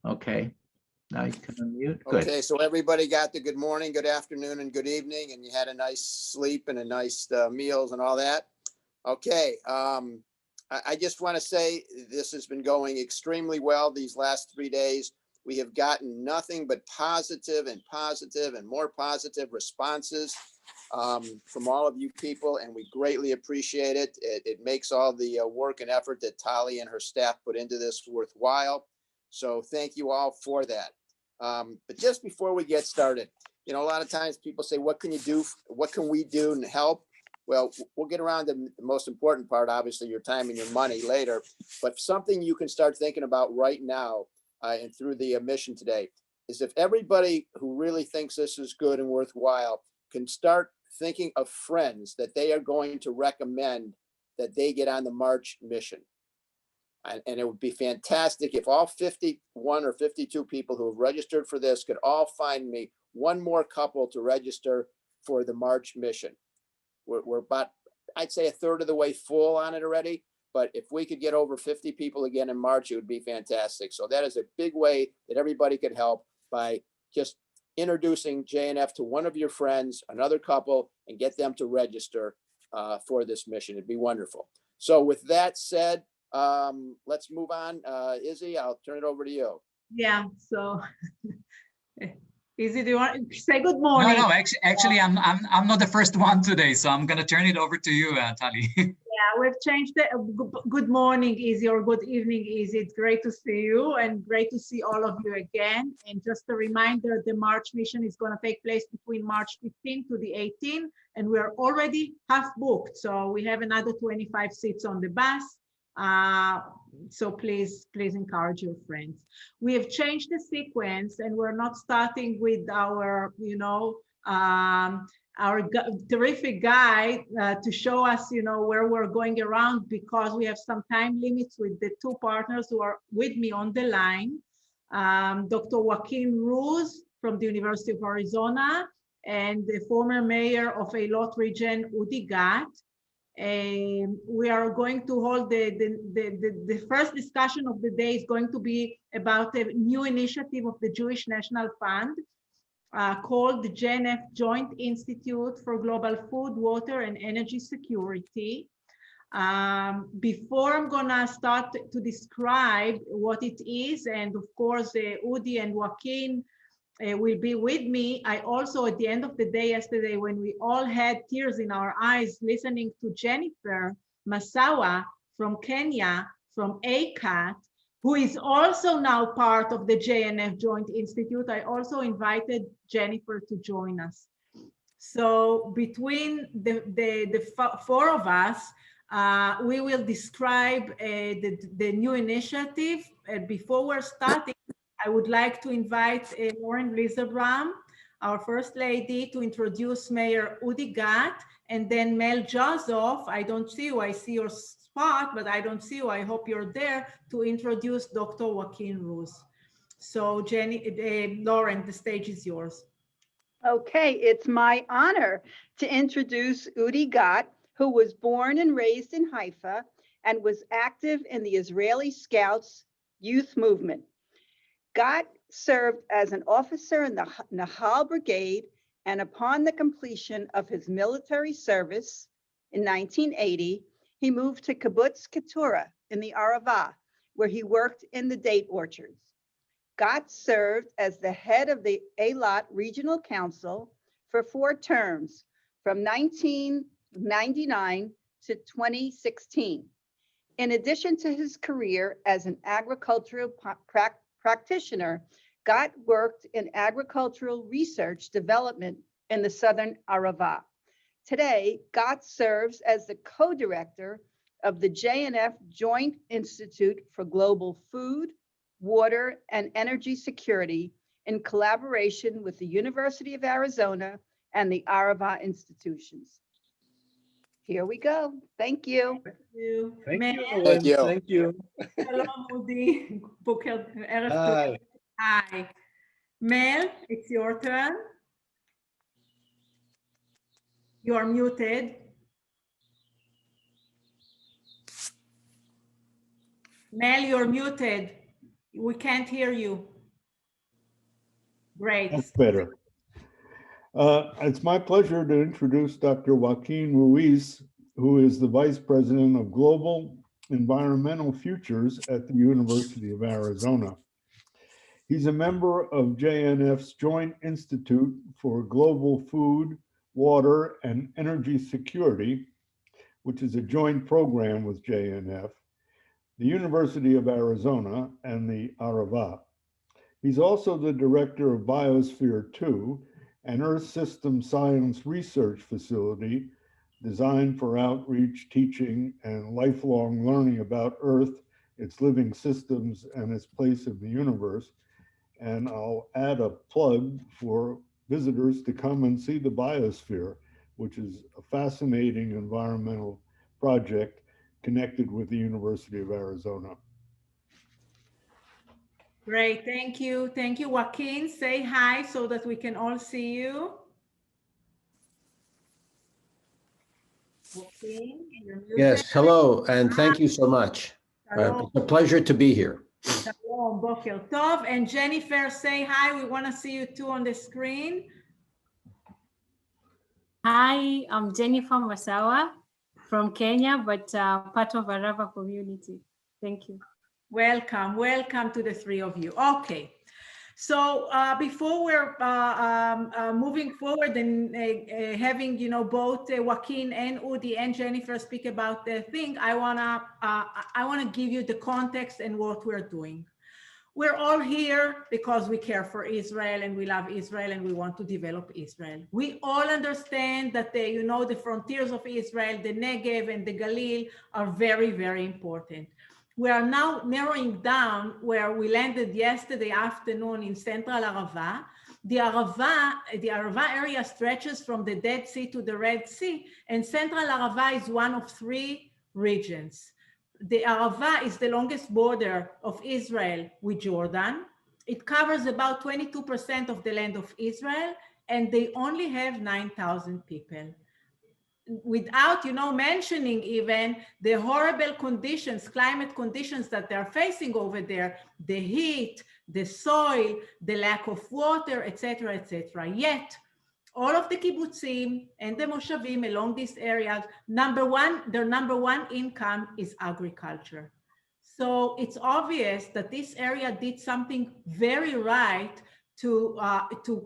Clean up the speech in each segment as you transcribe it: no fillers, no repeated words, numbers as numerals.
Okay, now you can unmute. Good. Okay, so everybody got the good morning, good afternoon, and good evening, and you had a nice sleep and a nice meals and all that. Okay, I just want to say this has been going extremely well these last 3 days. We have gotten nothing but positive and more positive responses from all of you people, and we greatly appreciate it. It makes all the work and effort that Tali and her staff put into this worthwhile. So thank you all for that. But just before we get started, you know, a lot of times people say, what can you do? What can we do to help? Well, we'll get around to the most important part, obviously your time and your money later, but something you can start thinking about right now and through the mission today is if everybody who really thinks this is good and worthwhile can start thinking of friends that they are going to recommend that they get on the March mission. And it would be fantastic if all 51 or 52 people who have registered for this could all find me one more couple to register for the March mission. We're about, I'd say, a third of the way full on it already. But if we could get over 50 people again in March, it would be fantastic. So that is a big way that everybody could help by just introducing JNF to one of your friends, another couple, and get them to register for this mission. It'd be wonderful. So with that said, let's move on. Izzy, I'll turn it over to you. Yeah, so Izzy, do you want to say good morning? No, actually, I'm not the first one today, so I'm gonna turn it over to you, Tali. Yeah, we've changed it. Good morning, Izzy, or good evening, Izzy. It's great to see you and great to see all of you again. And just a reminder, the March mission is going to take place between March 15 to the 18th, and we're already half booked. So we have another 25 seats on the bus. So please encourage your friends. We have changed the sequence, and we're not starting with our, our terrific guide to show us, where we're going around, because we have some time limits with the two partners who are with me on the line. Dr. Joaquin Rouge from the University of Arizona and the former mayor of Eilot region, Udi Gat. We are going to hold the first discussion of the day is going to be about a new initiative of the Jewish National Fund called the JNF Joint Institute for Global Food, Water, and Energy Security. Before I'm gonna start to describe what it is, and of course, Udi and Joaquin will be with me. I also, at the end of the day yesterday, when we all had tears in our eyes listening to Jennifer Masawa from Kenya, from ACAT, who is also now part of the JNF Joint Institute, I also invited Jennifer to join us. So between the four of us, we will describe the new initiative. Before we're starting, I would like to invite Lauren Lizerbram, our First Lady, to introduce Mayor Udi Gat, and then Mel Joseph. I don't see you, I see your spot, but I don't see you. I hope you're there to introduce Dr. Joaquin Rouge. So Lauren, the stage is yours. Okay, it's my honor to introduce Udi Gat, who was born and raised in Haifa and was active in the Israeli Scouts youth movement. Gat served as an officer in the Nahal Brigade, and upon the completion of his military service in 1980, he moved to Kibbutz Keturah in the Arava, where he worked in the date orchards. Gat served as the head of the Eilat Regional Council for 4 terms, from 1999 to 2016. In addition to his career as an agricultural practitioner, Gat worked in agricultural research development in the Southern Arava. Today, Gat serves as the co-director of the JNF Joint Institute for Global Food, Water, and Energy Security in collaboration with the University of Arizona and the Arava institutions. Here we go. Thank you. Thank you. Thank you. Thank you. Hello, Udi. Hi. Hi. Mel, it's your turn. You are muted. Mel, you're muted. We can't hear you. Great. That's better. It's my pleasure to introduce Dr. Joaquin Ruiz, who is the Vice President of Global Environmental Futures at the University of Arizona. He's a member of JNF's Joint Institute for Global Food, Water, and Energy Security, which is a joint program with JNF, the University of Arizona, and the Arava. He's also the director of Biosphere 2, an Earth System Science Research Facility designed for outreach, teaching, and lifelong learning about Earth, its living systems, and its place in the universe. And I'll add a plug for visitors to come and see the Biosphere, which is a fascinating environmental project connected with the University of Arizona. Great, thank you. Thank you, Joaquin. Say hi so that we can all see you. Joaquin, you're muted. Yes, hello, and thank you so much. Hello. It's a pleasure to be here. Shalom, Boker Tov. And Jennifer, say hi. We want to see you too on the screen. Hi, I'm Jennifer Masawa from Kenya, but part of Arava community. Thank you. Welcome, welcome to the three of you. Okay, so before we're moving forward and having both Joaquin and Udi and Jennifer speak about the thing, I wanna give you the context and what we're doing. We're all here because we care for Israel and we love Israel and we want to develop Israel. We all understand that the frontiers of Israel, the Negev and the Galil, are very, very important. We are now narrowing down where we landed yesterday afternoon in central Arava. The Arava area stretches from the Dead Sea to the Red Sea, and central Arava is one of three regions. The Arava is the longest border of Israel with Jordan. It covers about 22% of the land of Israel, and they only have 9,000 people. Without, mentioning even the horrible conditions, climate conditions that they're facing over there, the heat, the soil, the lack of water, etc., etc. Yet, all of the kibbutzim and the moshavim along these areas, their number one income is agriculture. So it's obvious that this area did something very right to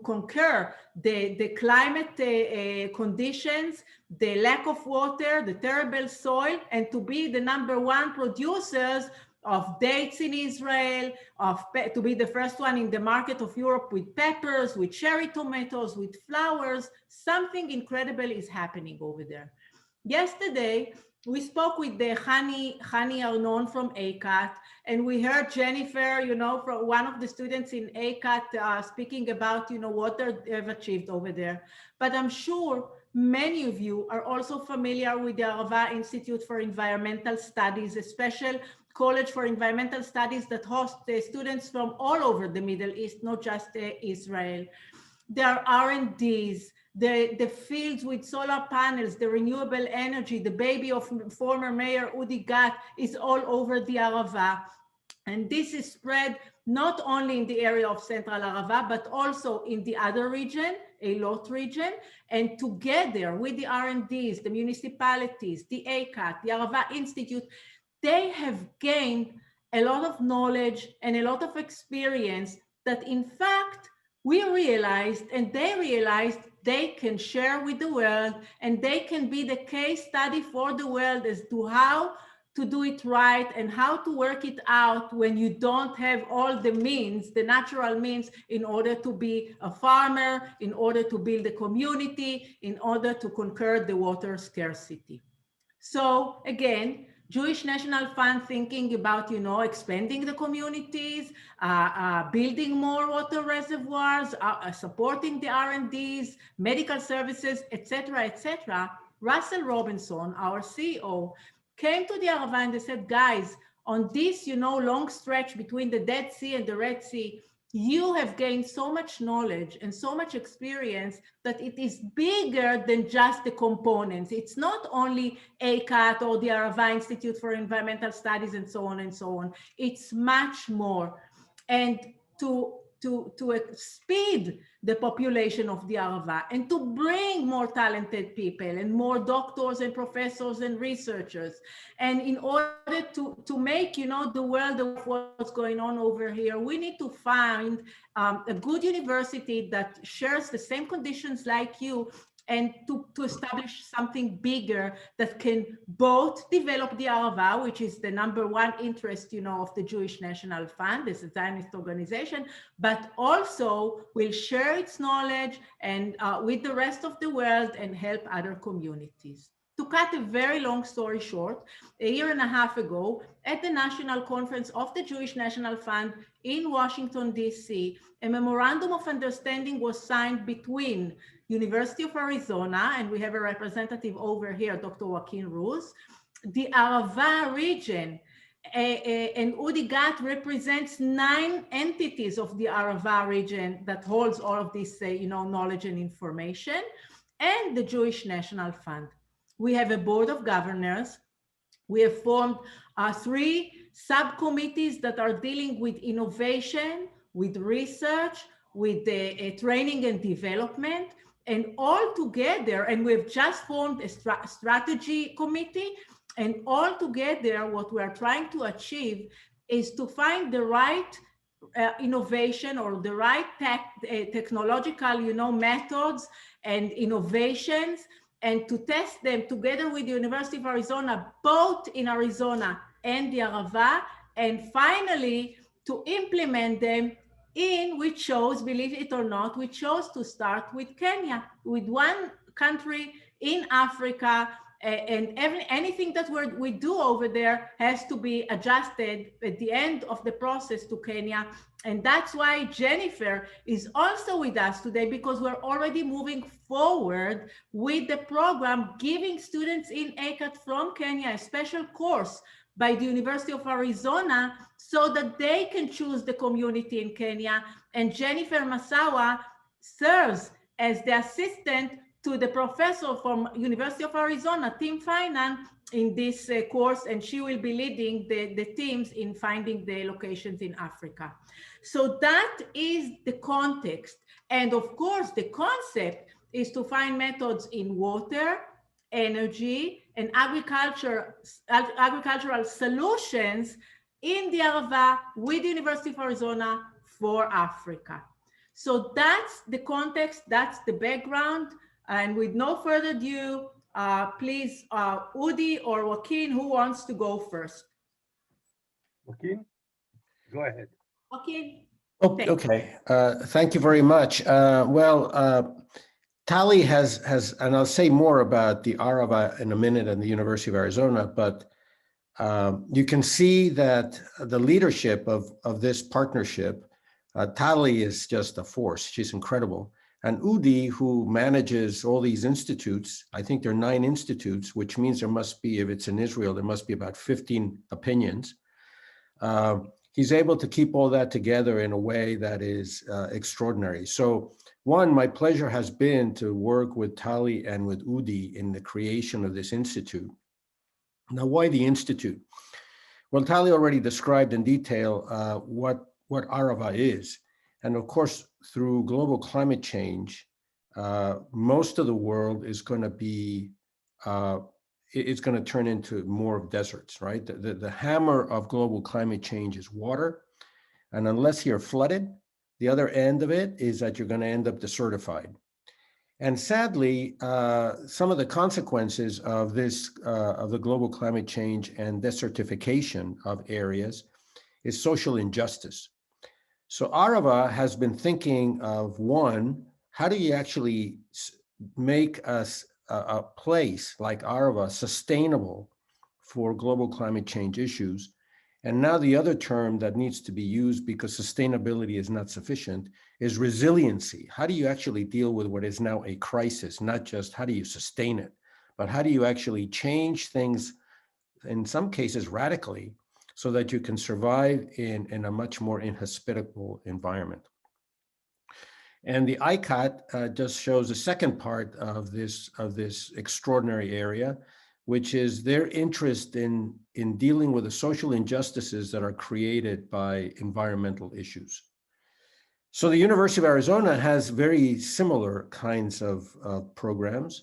conquer the climate conditions, the lack of water, the terrible soil, and to be the number one producers of dates in Israel, to be the first one in the market of Europe with peppers, with cherry tomatoes, with flowers. Something incredible is happening over there. Yesterday, we spoke with the Hani Arnon from ACAT, and we heard Jennifer, from one of the students in ACAT speaking about, what they've achieved over there. But I'm sure many of you are also familiar with the Arava Institute for Environmental Studies, a special college for environmental studies that hosts students from all over the Middle East, not just Israel. There are R&Ds, the fields with solar panels, the renewable energy, the baby of former Mayor Udi Gat is all over the Arava. And this is spread not only in the area of Central Arava, but also in the other region, Eilot region. And together with the R&Ds, the municipalities, the ACAT, the Arava Institute, they have gained a lot of knowledge and a lot of experience that in fact, we realized and they realized they can share with the world, and they can be the case study for the world as to how to do it right and how to work it out when you don't have all the means, the natural means, in order to be a farmer, in order to build a community, in order to conquer the water scarcity. So again, Jewish National Fund thinking about, expanding the communities, building more water reservoirs, supporting the R&Ds, medical services, etc., etc. Russell Robinson, our CEO, came to the Arava and they said, guys, on this, long stretch between the Dead Sea and the Red Sea, you have gained so much knowledge and so much experience that it is bigger than just the components. It's not only ACAT or the Arava Institute for Environmental Studies and so on and so on. It's much more. And to speed the population of the Arava and to bring more talented people and more doctors and professors and researchers. And in order to make, the world of what's going on over here, we need to find a good university that shares the same conditions like you, and to establish something bigger that can both develop the Arava, which is the #1 interest, of the Jewish National Fund, this is a Zionist organization, but also will share its knowledge and with the rest of the world and help other communities. To cut a very long story short, a year and a half ago, at the National Conference of the Jewish National Fund in Washington, D.C., a memorandum of understanding was signed between University of Arizona, and we have a representative over here, Dr. Joaquin Rouge, the Arava region, and Udi Gat represents 9 entities of the Arava region that holds all of this, knowledge and information, and the Jewish National Fund. We have a board of governors. We have formed 3 subcommittees that are dealing with innovation, with research, with the training and development, and all together, and we've just formed a strategy committee, and all together, what we are trying to achieve is to find the right innovation or the right technological, methods and innovations, and to test them together with the University of Arizona, both in Arizona and the Arava, and finally to implement them we chose, believe it or not, we chose to start with Kenya, with one country in Africa, and anything that we do over there has to be adjusted at the end of the process to Kenya. And that's why Jennifer is also with us today, because we're already moving forward with the program, giving students in ACAT from Kenya a special course by the University of Arizona so that they can choose the community in Kenya. And Jennifer Masawa serves as the assistant to the professor from University of Arizona, Tim Finan, in this course, and she will be leading the teams in finding the locations in Africa. So that is the context. And of course, the concept is to find methods in water, energy, and agricultural solutions in the Arava with the University of Arizona for Africa. So that's the context, that's the background. And with no further ado, please, Udi or Joaquin, who wants to go first? Joaquin, go ahead. Joaquin. Okay, thank you very much. Tali has, and I'll say more about the Arava in a minute and the University of Arizona, but you can see that the leadership of this partnership, Tali is just a force. She's incredible. And Udi, who manages all these institutes, I think there are 9 institutes, which means there must be, if it's in Israel, there must be about 15 opinions. He's able to keep all that together in a way that is extraordinary. So one, my pleasure has been to work with Tali and with Udi in the creation of this institute. Now, why the institute? Well, Tali already described in detail what Arava is. And of course, through global climate change, most of the world is going to be, it's going to turn into more of deserts, right? The hammer of global climate change is water. And unless you're flooded, the other end of it is that you're going to end up desertified. And sadly, some of the consequences of this, of the global climate change and desertification of areas is social injustice. So Arava has been thinking of, one, how do you actually make us a place like Arava sustainable for global climate change issues? And now the other term that needs to be used, because sustainability is not sufficient, is resiliency. How do you actually deal with what is now a crisis? Not just how do you sustain it, but how do you actually change things, in some cases radically, so that you can survive in a much more inhospitable environment. And the ICAT just shows the second part of this extraordinary area, which is their interest in dealing with the social injustices that are created by environmental issues. So the University of Arizona has very similar kinds of programs.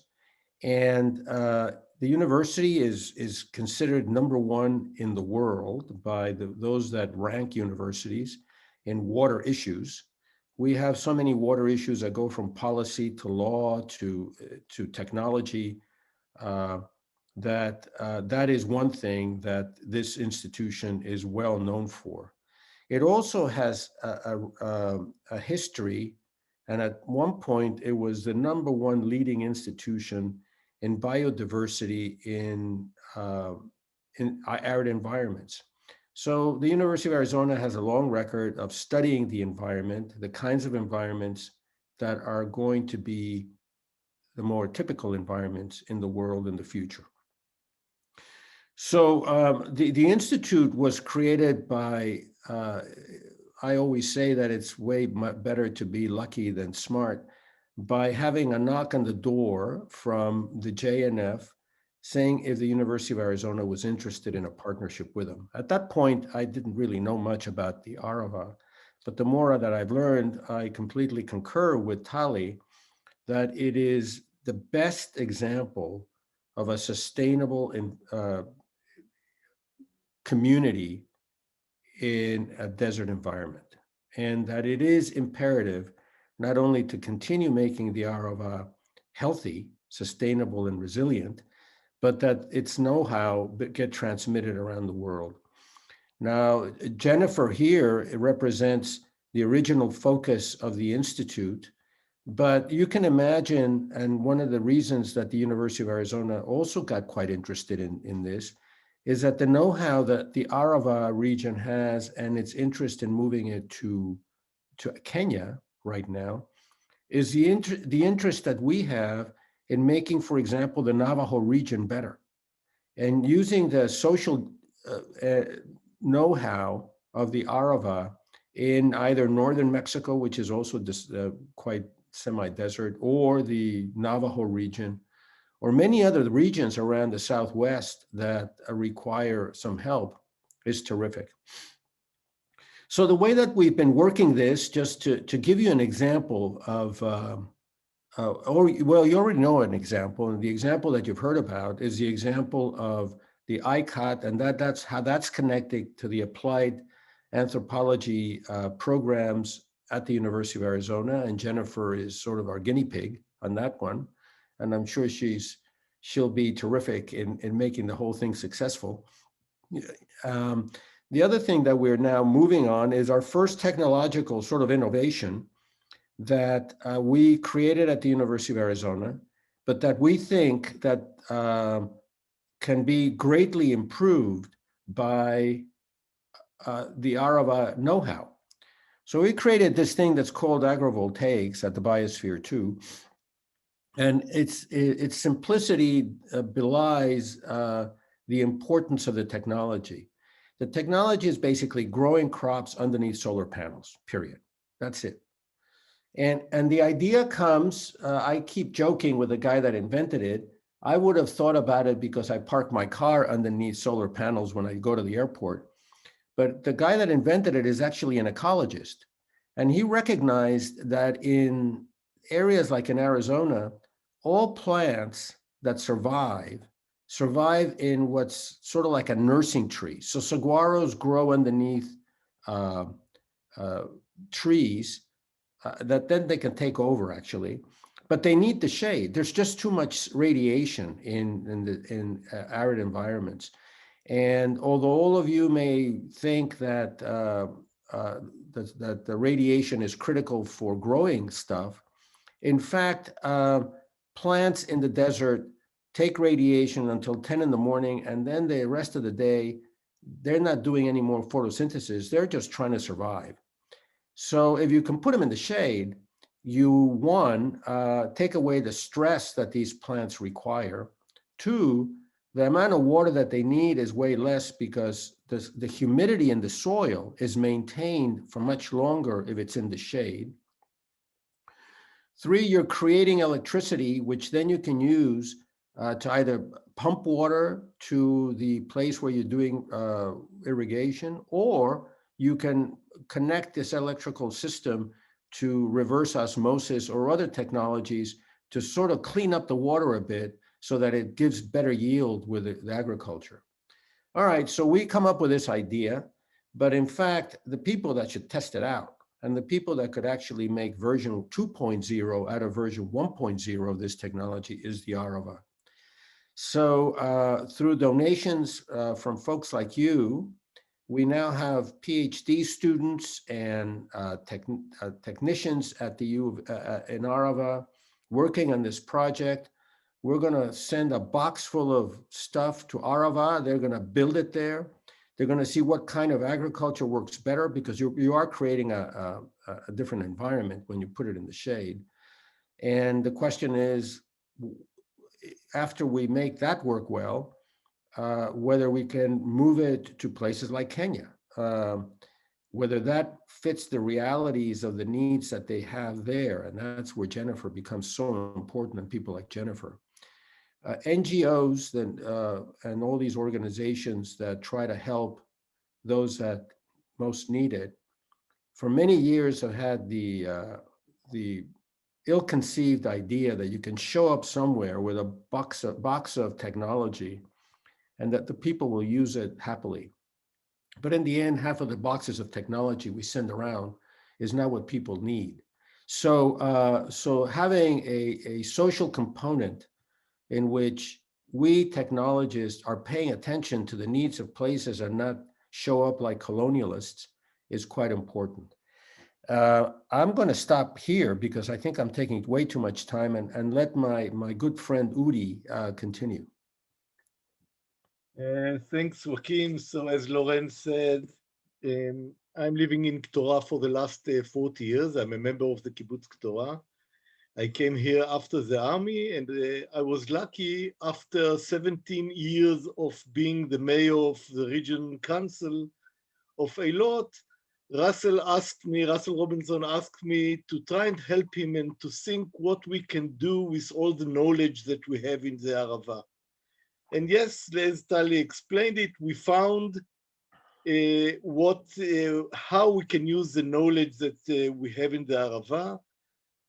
And the university is considered #1 in the world by those that rank universities in water issues. We have so many water issues that go from policy to law to technology that is one thing that this institution is well known for. It also has a history, and at one point it was the #1 leading institution in biodiversity in arid environments. So the University of Arizona has a long record of studying the environment, the kinds of environments that are going to be the more typical environments in the world in the future. So the Institute was created by, I always say that it's way better to be lucky than smart, by having a knock on the door from the JNF saying if the University of Arizona was interested in a partnership with them. At that point, I didn't really know much about the Arava, but the more that I've learned, I completely concur with Tali that it is the best example of a sustainable community in a desert environment, and that it is imperative not only to continue making the Arava healthy, sustainable, and resilient, but that its know-how get transmitted around the world. Now, Jennifer here represents the original focus of the Institute, but you can imagine, and one of the reasons that the University of Arizona also got quite interested in this is that the know-how that the Arava region has and its interest in moving it to Kenya right now is the interest that we have in making, for example, the Navajo region better and using the social know-how of the Arava in either northern Mexico, which is also quite semi-desert, or the Navajo region, or many other regions around the Southwest that require some help, is terrific. So the way that we've been working this, just to give you an example of, well, you already know an example, and the example that you've heard about is the example of the ICOT, and that's how that's connected to the applied anthropology programs at the University of Arizona, and Jennifer is sort of our guinea pig on that one. And I'm sure she'll be terrific in making the whole thing successful. The other thing that we're now moving on is our first technological sort of innovation that we created at the University of Arizona, but that we think that can be greatly improved by the Arava know-how. So we created this thing that's called agrovoltaics at the Biosphere 2. And its simplicity belies the importance of the technology. The technology is basically growing crops underneath solar panels, period. That's it. And the idea comes, I keep joking with the guy that invented it. I would have thought about it because I park my car underneath solar panels when I go to the airport. But the guy that invented it is actually an ecologist. And he recognized that in areas like in Arizona, all plants that survive in what's sort of like a nursing tree. So saguaros grow underneath trees that then they can take over actually, but they need the shade. There's just too much radiation in arid environments. And although all of you may think that that the radiation is critical for growing stuff, in fact, plants in the desert take radiation until 10 in the morning, and then the rest of the day, they're not doing any more photosynthesis. They're just trying to survive. So if you can put them in the shade, you, one, take away the stress that these plants require. Two, the amount of water that they need is way less because the humidity in the soil is maintained for much longer if it's in the shade. Three, you're creating electricity, which then you can use to either pump water to the place where you're doing irrigation, or you can connect this electrical system to reverse osmosis or other technologies to sort of clean up the water a bit so that it gives better yield with the agriculture. All right, so we come up with this idea, but in fact, the people that should test it out and the people that could actually make version 2.0 out of version 1.0 of this technology is the Arava. So through donations from folks like you, we now have PhD students and technicians at the in Arava working on this project. We're going to send a box full of stuff to Arava. They're going to build it there. They're going to see what kind of agriculture works better, because you are creating a different environment when you put it in the shade. And the question is, after we make that work well, whether we can move it to places like Kenya, whether that fits the realities of the needs that they have there. And that's where Jennifer becomes so important, and people like Jennifer. NGOs and all these organizations that try to help those that most need it, for many years have had the ill-conceived idea that you can show up somewhere with a box of technology and that the people will use it happily. But in the end, half of the boxes of technology we send around is not what people need. So, so having a social component in which we technologists are paying attention to the needs of places and not show up like colonialists is quite important. I'm going to stop here because I think I'm taking way too much time, and let my good friend Udi continue. Thanks, Joaquin. So as Loren said, I'm living in Ktora for the last 40 years. I'm a member of the Kibbutz Ktora. I came here after the army, and I was lucky after 17 years of being the mayor of the region council of Eilot. Russell Robinson asked me to try and help him and to think what we can do with all the knowledge that we have in the Arava. And yes, as Tali explained it, we found how we can use the knowledge that we have in the Arava,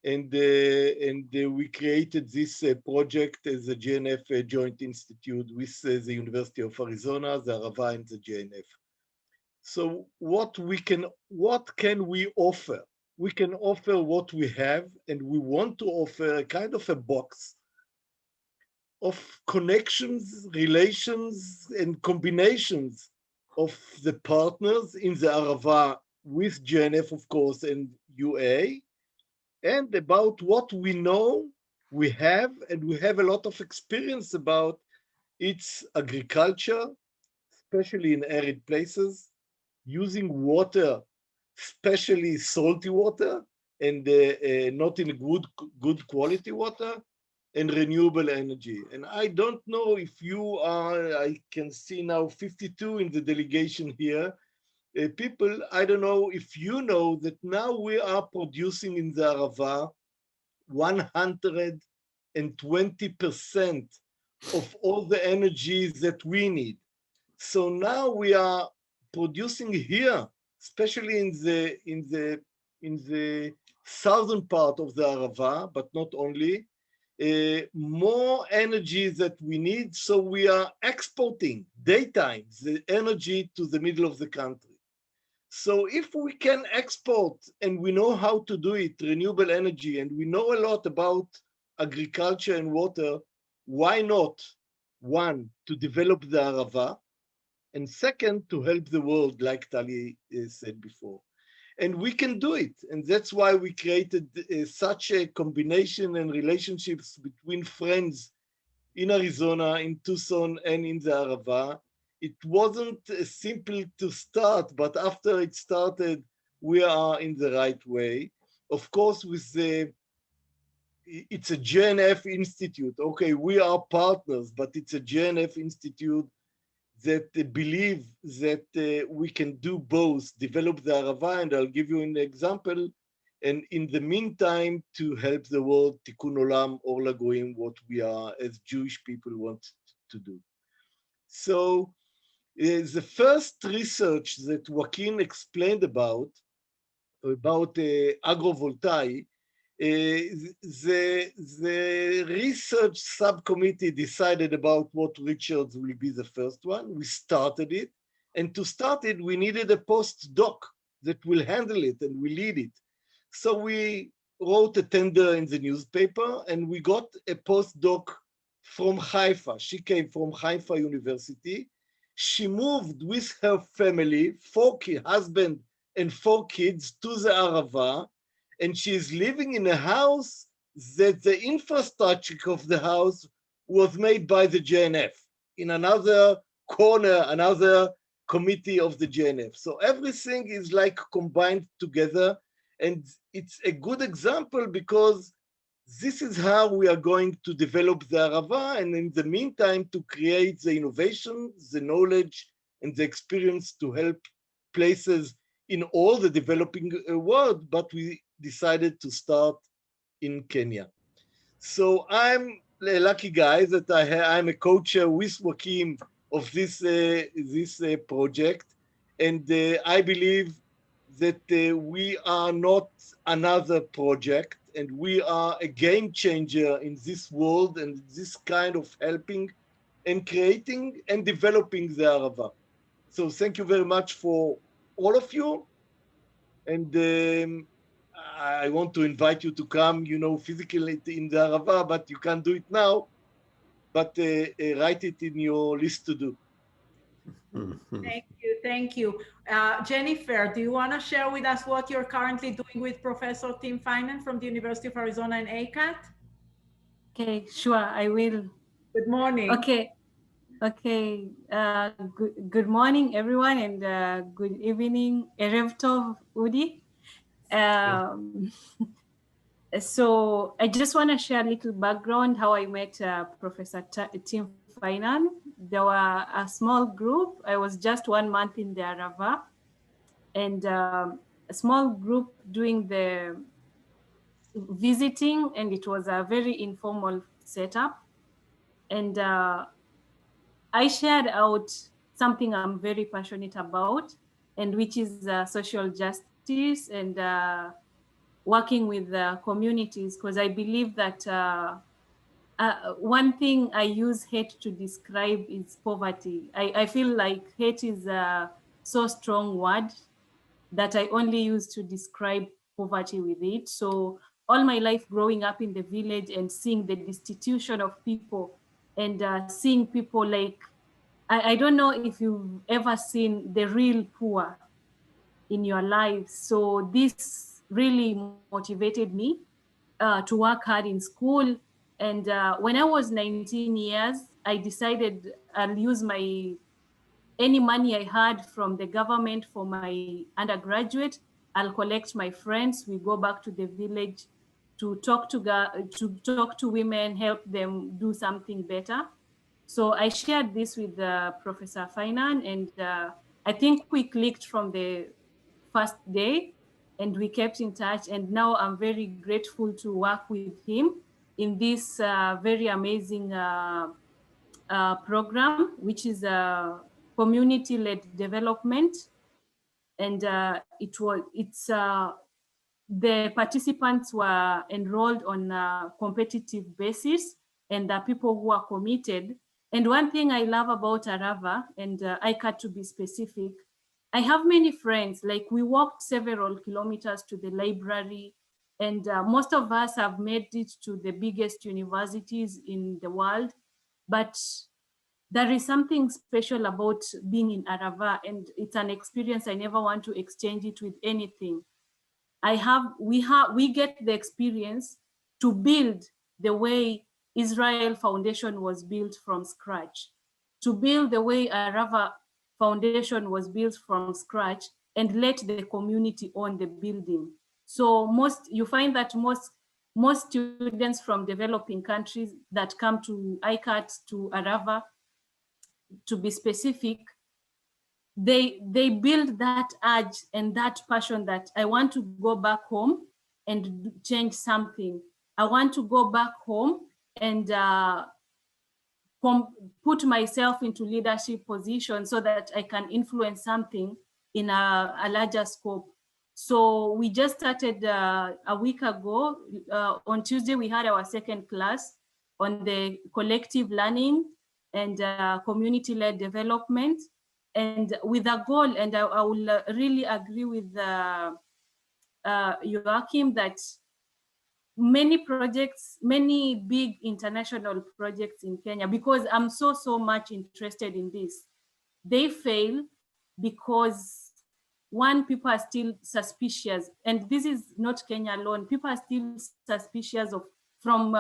and we created this project as a GNF joint institute with the University of Arizona, the Arava, and the GNF. So what can we offer? We can offer what we have, and we want to offer a kind of a box of connections, relations, and combinations of the partners in the Arava with GNF, of course, and UA, and about what we know we have, and we have a lot of experience about its agriculture, especially in arid places, using water, especially salty water, and not in good quality water, and renewable energy. And I don't know if you are, I can see now 52 in the delegation here, people, I don't know if you know that now we are producing in the Arava 120% of all the energy that we need. So now we are producing here, especially in the southern part of the Arava, but not only, more energy that we need. So we are exporting daytime the energy to the middle of the country. So if we can export, and we know how to do it, renewable energy, and we know a lot about agriculture and water, why not, one, to develop the Arava, and second, to help the world, like Tali said before. And we can do it. And that's why we created such a combination and relationships between friends in Arizona, in Tucson, and in the Arava. It wasn't simple to start, but after it started, we are in the right way. Of course, it's a GNF institute. Okay, we are partners, but it's a GNF institute that believe that we can do both, develop the Arava, and I'll give you an example, and in the meantime, to help the world, Tikkun Olam, Or LaGoyim, what we are as Jewish people want to do. So the first research that Joaquin explained about about agrovoltaic, the research subcommittee decided about what Richards will be the first one. We started it, and to start it, we needed a postdoc that will handle it and will lead it. So we wrote a tender in the newspaper, and we got a postdoc from Haifa. She came from Haifa University. She moved with her family, husband and 4 kids, to the Arava, and she is living in a house that the infrastructure of the house was made by the JNF in another corner, another committee of the JNF. So everything is like combined together, and it's a good example because this is how we are going to develop the Arava, and in the meantime to create the innovation, the knowledge, and the experience to help places in all the developing world, but we decided to start in Kenya. So I'm a lucky guy that I'm a co-chair with Joaquin of this project, and I believe that we are not another project, and we are a game changer in this world and this kind of helping and creating and developing the Arava. So thank you very much for all of you. And I want to invite you to come, physically in the Arava, but you can't do it now, but write it in your list to do. Thank you. Jennifer, do you want to share with us what you're currently doing with Professor Tim Finan from the University of Arizona and ACAT? Okay, sure, I will. Good morning. Okay. Good morning, everyone, and good evening, Erev Tov, Udi. So I just want to share a little background how I met Professor Tim Finan. There were a small group. I was just 1 month in the Arava, and a small group doing the visiting, and it was a very informal setup. And I shared out something I'm very passionate about, and which is social justice and working with communities, because I believe that one thing I use hate to describe is poverty. I feel like hate is a so strong word that I only use to describe poverty with it. So all my life growing up in the village and seeing the destitution of people and seeing people like, I don't know if you've ever seen the real poor in your life. So this really motivated me to work hard in school. And when I was 19 years, I decided I'll use any money I had from the government for my undergraduate. I'll collect my friends. We go back to the village to talk to women, help them do something better. So I shared this with Professor Finan, and I think we clicked from the first day, and we kept in touch. And now I'm very grateful to work with him in this very amazing program, which is a community-led development. And the participants were enrolled on a competitive basis, and the people who are committed. And one thing I love about Arava, and ICAT to be specific, I have many friends, like we walked several kilometers to the library, and most of us have made it to the biggest universities in the world. But there is something special about being in Arava, and it's an experience I never want to exchange it with anything. We get the experience to build the way Israel Foundation was built from scratch, to build the way Arava Foundation was built from scratch, and let the community own the building. So you find that most students from developing countries that come to ICAT, to Arava, to be specific, they build that urge and that passion that I want to go back home and change something. I want to go back home and put myself into leadership position so that I can influence something in a larger scope. So we just started a week ago. On Tuesday, we had our second class on the collective learning and community-led development, and with a goal, and I will really agree with Joachim that many projects, many big international projects in Kenya, because I'm so much interested in this, they fail because one, people are still suspicious, and this is not Kenya alone. People are still suspicious from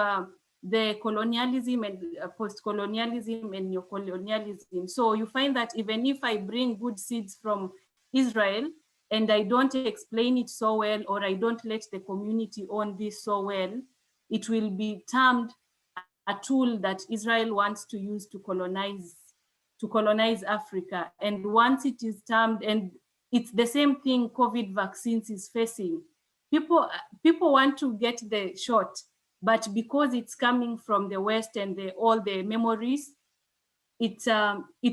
the colonialism and post-colonialism and neocolonialism. So you find that even if I bring good seeds from Israel and I don't explain it so well, or I don't let the community own this so well, it will be termed a tool that Israel wants to use to colonize Africa. And once it is termed, and it's the same thing COVID vaccines is facing. People want to get the shot, but because it's coming from the West and all the memories, it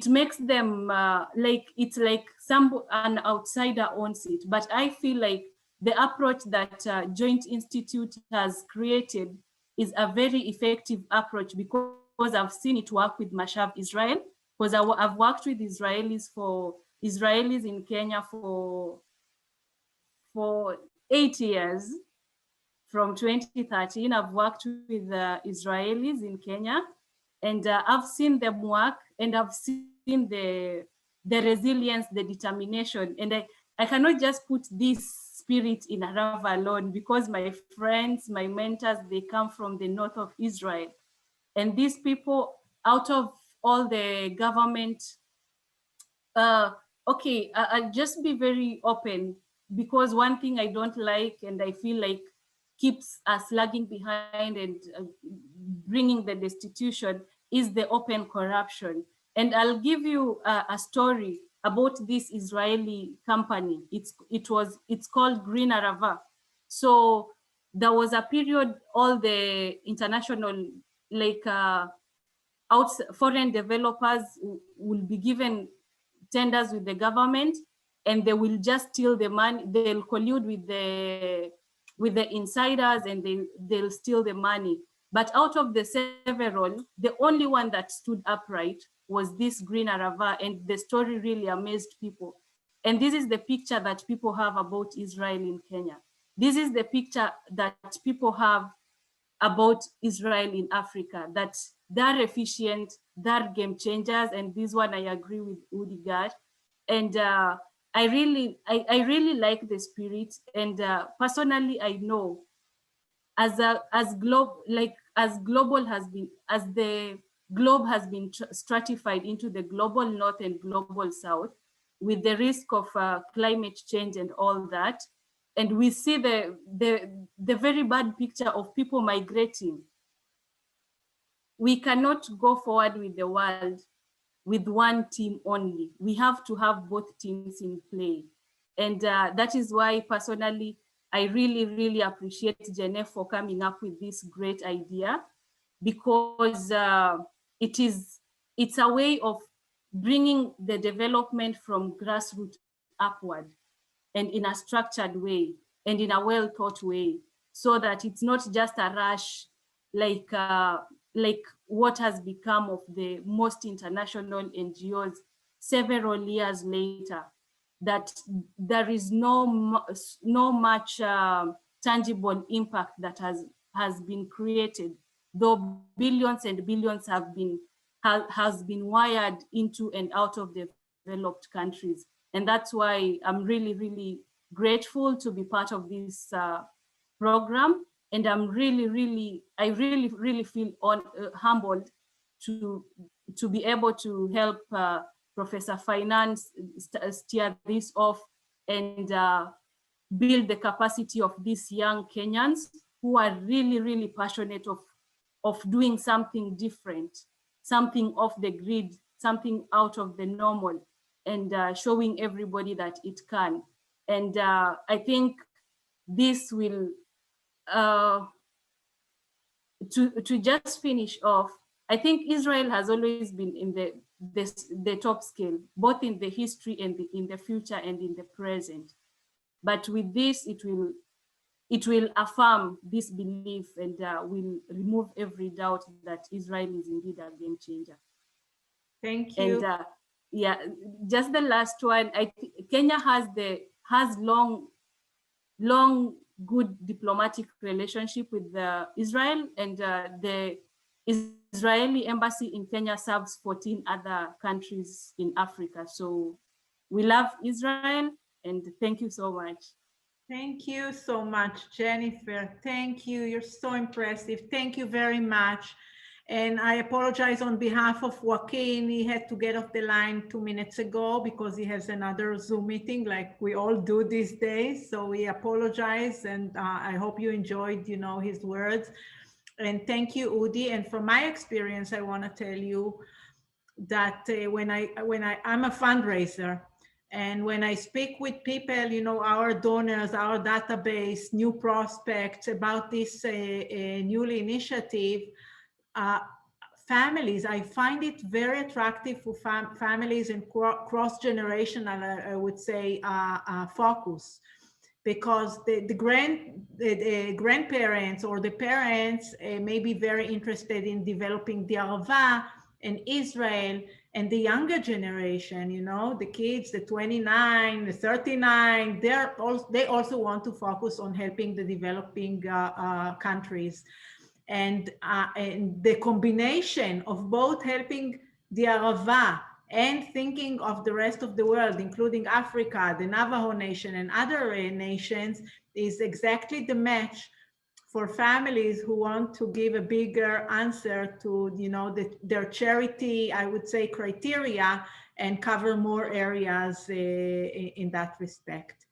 makes them like it's like an outsider owns it. But I feel like the approach that Joint Institute has created is a very effective approach, because I've seen it work with Mashav Israel, because I've worked with Israelis in Kenya for 8 years. From 2013, I've worked with Israelis in Kenya, and I've seen them work, and I've seen the resilience, the determination. And I cannot just put this spirit in Arava alone, because my friends, my mentors, they come from the north of Israel. And these people, out of all the government, okay, I'll just be very open, because one thing I don't like, and I feel like keeps us lagging behind and bringing the destitution, is the open corruption. And I'll give you a story about this Israeli company. It's called Green Arava. So there was a period, all the international, like foreign developers will be given tenders with the government, and they will just steal the money. They'll collude with the insiders, and they'll steal the money. But out of the several, the only one that stood upright was this Green Arava, and the story really amazed people. And this is the picture that people have about Israel in Kenya. This is the picture that people have about Israel in Africa, that they're efficient, they're game changers, and this one I agree with Udigat. And I really like the spirit, and personally I know as the globe has been stratified into the global north and global south, with the risk of climate change and all that, and we see the very bad picture of people migrating. We cannot go forward with the world with one team only. We have to have both teams in play. And that is why personally, I really appreciate Jenef for coming up with this great idea, because it's a way of bringing the development from grassroots upward, and in a structured way, and in a well thought way, so that it's not just a rush like what has become of the most international NGOs several years later, that there is no much tangible impact that has been created, though billions and billions has been wired into and out of developed countries. And that's why I'm really grateful to be part of this program. And I'm really feel humbled to be able to help Professor Finance steer this off and build the capacity of these young Kenyans who are really passionate of doing something different, something off the grid, something out of the normal, and showing everybody that it can. And I think this will, to just finish off, I think Israel has always been in the top scale, both in the history and in the future and in the present. But with this, it will affirm this belief and will remove every doubt that Israel is indeed a game changer. Thank you. And yeah, just the last one. Kenya has long good diplomatic relationship with Israel, and the Israeli embassy in Kenya serves 14 other countries in Africa. So we love Israel, and thank you so much. Thank you so much, Jennifer. Thank you. You're so impressive. Thank you very much. And I apologize on behalf of Joaquin. He had to get off the line 2 minutes ago because he has another Zoom meeting like we all do these days. So we apologize, and I hope you enjoyed, his words. And thank you, Udi. And from my experience, I want to tell you that when I'm a fundraiser, and when I speak with people, our donors, our database, new prospects about this newly initiative, families, I find it very attractive for families and cross-generational, I would say, focus, because the grandparents or the parents may be very interested in developing the Arava and Israel, and the younger generation, the kids, the 29, the 39, they also want to focus on helping the developing countries. And the combination of both helping the Arava and thinking of the rest of the world, including Africa, the Navajo Nation, and other nations, is exactly the match for families who want to give a bigger answer to, their charity, I would say, criteria, and cover more areas in that respect.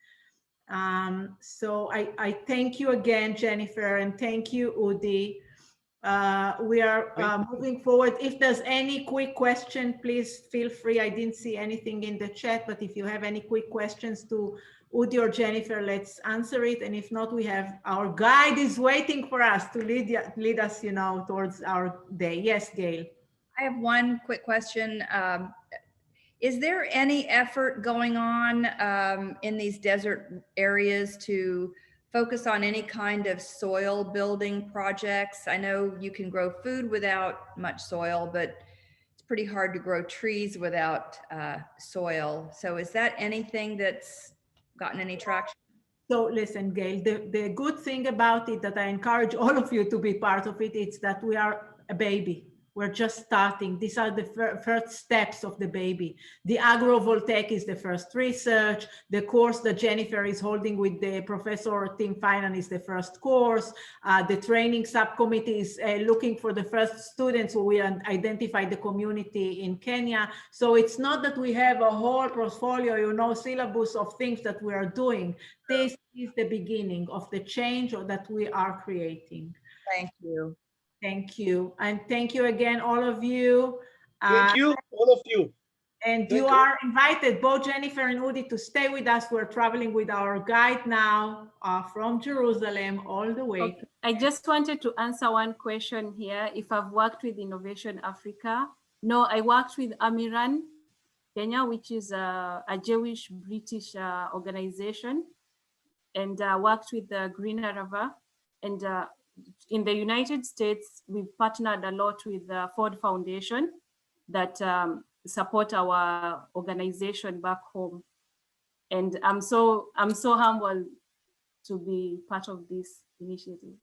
So I thank you again, Jennifer, and thank you, Udi. We are moving forward. If there's any quick question, please feel free. I didn't see anything in the chat, but if you have any quick questions to Udi or Jennifer, let's answer it. And if not, we have our guide is waiting for us to lead us, towards our day. Yes, Gail. I have one quick question. Is there any effort going on in these desert areas to focus on any kind of soil building projects? I know you can grow food without much soil, but it's pretty hard to grow trees without soil. So is that anything that's gotten any traction? So listen, Gail, the good thing about it that I encourage all of you to be part of it, it's that we are a baby. We're just starting. These are the first steps of the baby. The agrovoltaic is the first research. The course that Jennifer is holding with the Professor Tim Finan is the first course. The training subcommittee is looking for the first students who will identify the community in Kenya. So it's not that we have a whole portfolio, syllabus of things that we are doing. This is the beginning of the change that we are creating. Thank you. Thank you. And thank you again, all of you. Thank you, all of you. And you are invited, both Jennifer and Udi, to stay with us. We're traveling with our guide now from Jerusalem all the way. Okay. I just wanted to answer one question here. If I've worked with Innovation Africa. No, I worked with Amiran Kenya, which is a Jewish British organization, and worked with the Green Arava. And in the United States, we've partnered a lot with the Ford Foundation that support our organization back home. And I'm so humbled to be part of this initiative.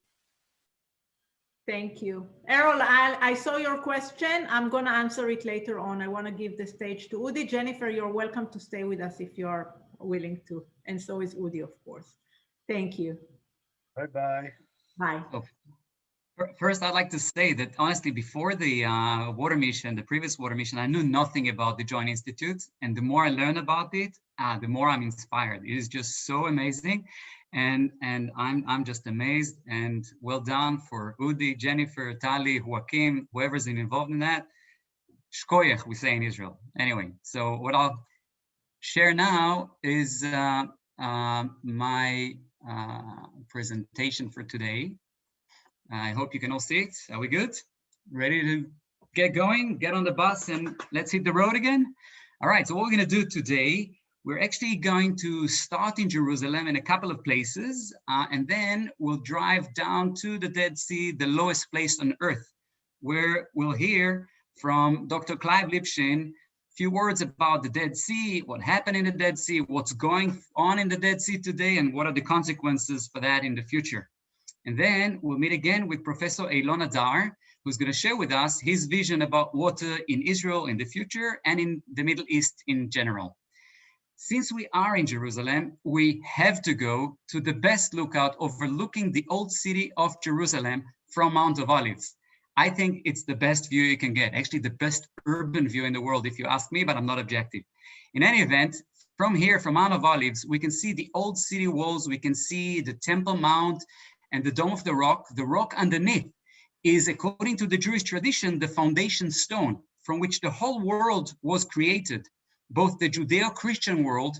Thank you. Errol, I saw your question. I'm going to answer it later on. I want to give the stage to Udi. Jennifer, you're welcome to stay with us if you're willing to. And so is Udi, of course. Thank you. Bye-bye. Bye. Oh, first, I'd like to say that honestly, before the water mission, the previous water mission, I knew nothing about the Joint Institute. And the more I learn about it, the more I'm inspired. It is just so amazing. And I'm just amazed, and well done for Udi, Jennifer, Tali, Joaquin, whoever's involved in that. Shkoyach, we say in Israel. Anyway, so what I'll share now is my presentation for today. I hope you can all see it. Are we good? Ready to get going, get on the bus, and let's hit the road again? All right, so what we're gonna do today, We're actually going to start in Jerusalem in a couple of places, and then we'll drive down to the Dead Sea, the lowest place on earth, where we'll hear from Dr. Clive Lipshin a few words about the Dead Sea, what happened in the Dead Sea, what's going on in the Dead Sea today, and what are the consequences for that in the future. And then we'll meet again with Professor Eilon Adar, who's going to share with us his vision about water in Israel in the future and in the Middle East in general. Since we are in Jerusalem, we have to go to the best lookout overlooking the old city of Jerusalem from Mount of Olives. I think it's the best view you can get, actually the best urban view in the world, if you ask me, but I'm not objective. In any event, from here, from Mount of Olives, we can see the old city walls, we can see the Temple Mount and the Dome of the Rock. The rock underneath is, according to the Jewish tradition, the foundation stone from which the whole world was created. Both the Judeo-Christian world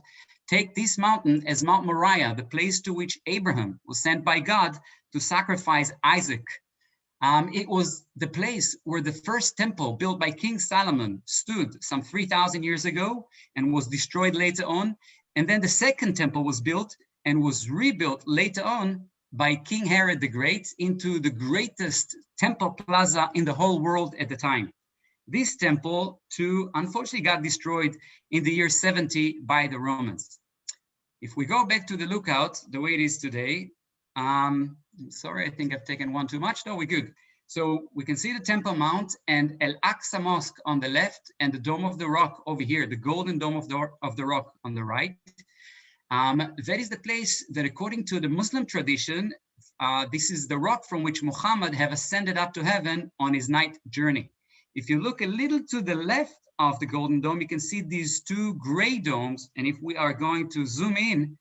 take this mountain as Mount Moriah, the place to which Abraham was sent by God to sacrifice Isaac. It was the place where the first temple built by King Solomon stood some 3,000 years ago and was destroyed later on. And then the second temple was built and was rebuilt later on by King Herod the Great into the greatest temple plaza in the whole world at the time. This temple, too, unfortunately got destroyed in the year 70 by the Romans. If we go back to the lookout, the way it is today, sorry, I think I've taken one too much. No, we're good. So we can see the Temple Mount and El Aqsa Mosque on the left and the Dome of the Rock over here, the Golden Dome of the Rock on the right. That is the place that, according to the Muslim tradition, this is the rock from which Muhammad have ascended up to heaven on his night journey. If you look a little to the left of the Golden Dome, you can see these two gray domes. And if we are going to zoom in,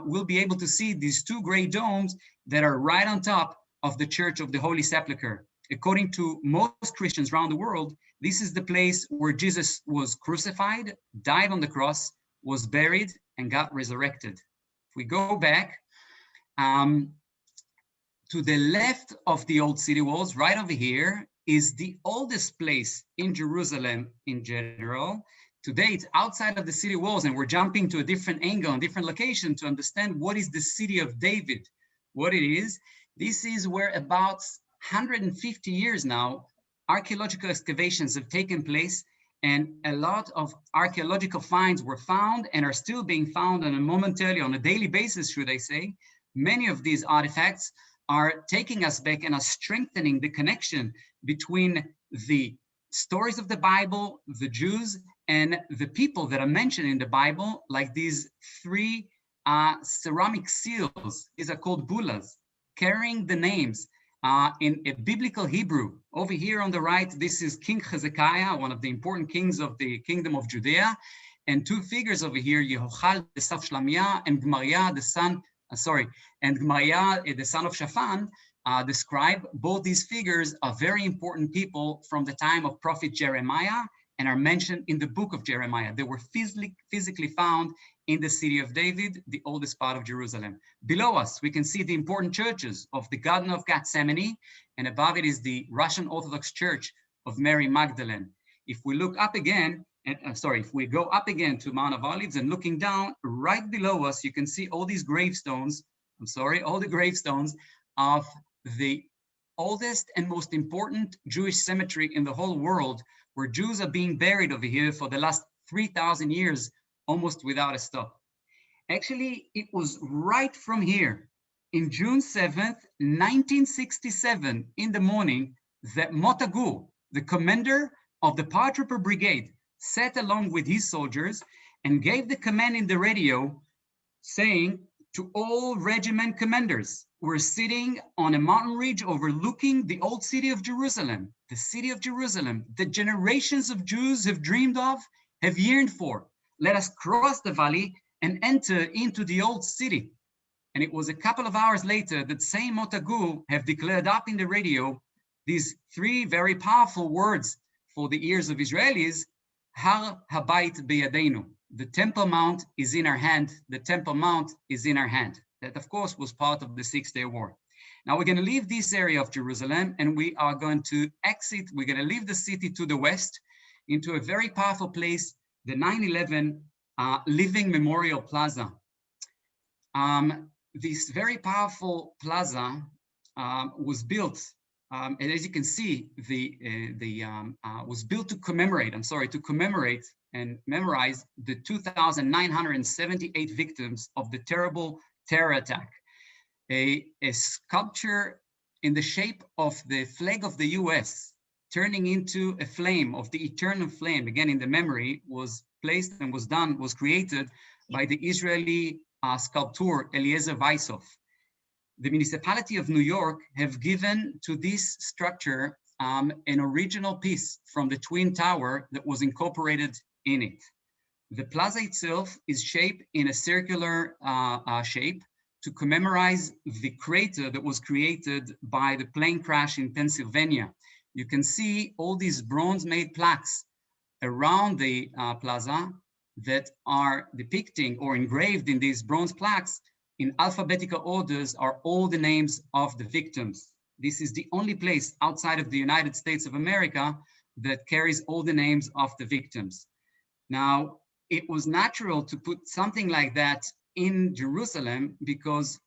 we'll be able to see these two gray domes that are right on top of the Church of the Holy Sepulchre. According to most Christians around the world, this is the place where Jesus was crucified, died on the cross, was buried, and got resurrected. If we go back to the left of the old city walls, right over here, is the oldest place in Jerusalem in general. Today, it's outside of the city walls, and we're jumping to a different angle and different location to understand what is the city of David, what it is. This is where about 150 years now, archaeological excavations have taken place, and a lot of archaeological finds were found and are still being found on a daily basis, should I say. Many of these artifacts are taking us back and are strengthening the connection between the stories of the Bible, the Jews, and the people that are mentioned in the Bible, like these three ceramic seals. These are called bulas, carrying the names in a biblical Hebrew. Over here on the right, this is King Hezekiah, one of the important kings of the kingdom of Judea, and two figures over here, Yehochal, the son of Shlamiah, and Gemariah, the son of Shaphan, the scribe. Both these figures are very important people from the time of prophet Jeremiah and are mentioned in the book of Jeremiah. They were physically found in the city of David, the oldest part of Jerusalem. Below us, we can see the important churches of the Garden of Gethsemane, and above it is the Russian Orthodox Church of Mary Magdalene. If we look up again, if we go up again to Mount of Olives and looking down, right below us, you can see all these gravestones, all the gravestones of the oldest and most important Jewish cemetery in the whole world, where Jews are being buried over here for the last 3,000 years, almost without a stop. Actually, it was right from here, in June 7th, 1967, in the morning, that Mota Gur, the commander of the Paratrooper Brigade, sat along with his soldiers and gave the command in the radio, saying to all regiment commanders, we're sitting on a mountain ridge overlooking the old city of Jerusalem, the city of Jerusalem, that generations of Jews have dreamed of, have yearned for. Let us cross the valley and enter into the old city. And it was a couple of hours later that same Mota Gur have declared up in the radio these three very powerful words for the ears of Israelis: Har Habayit Beyadenu. The Temple Mount is in our hand. The Temple Mount is in our hand. That, of course, was part of the 6-day war. Now we're going to leave this area of Jerusalem and we are going to exit. We're going to leave the city to the west into a very powerful place, the 9/11 Living Memorial Plaza. This very powerful plaza was built, and as you can see, was built to commemorate, to commemorate and memorize the 2,978 victims of the terrible terror attack. A sculpture in the shape of the flag of the US, turning into a flame of the eternal flame, again in the memory, was placed and was created by the Israeli sculptor Eliezer Weisshoff. The municipality of New York have given to this structure an original piece from the Twin Tower that was incorporated in it. The plaza itself is shaped in a circular shape to commemorate the crater that was created by the plane crash in Pennsylvania. You can see all these bronze-made plaques around the plaza that are depicting or engraved in these bronze plaques in alphabetical orders are all the names of the victims. This is the only place outside of the United States of America that carries all the names of the victims. Now, it was natural to put something like that in Jerusalem because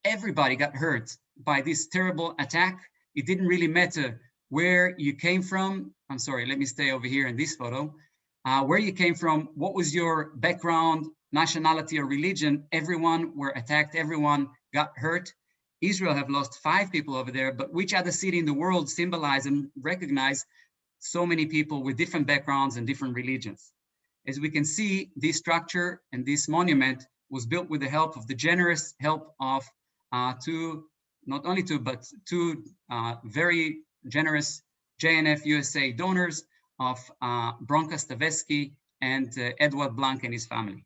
everybody got hurt by this terrible attack. It didn't really matter where you came from. I'm sorry, let me stay over here in this photo. Where you came from, what was your background, nationality or religion, everyone were attacked, everyone got hurt. Israel have lost 5 people over there, but which other city in the world symbolize and recognize so many people with different backgrounds and different religions? As we can see, this structure and this monument was built with the help of the generous help of two very generous JNF USA donors of Bronka Stavesky and Edward Blank and his family.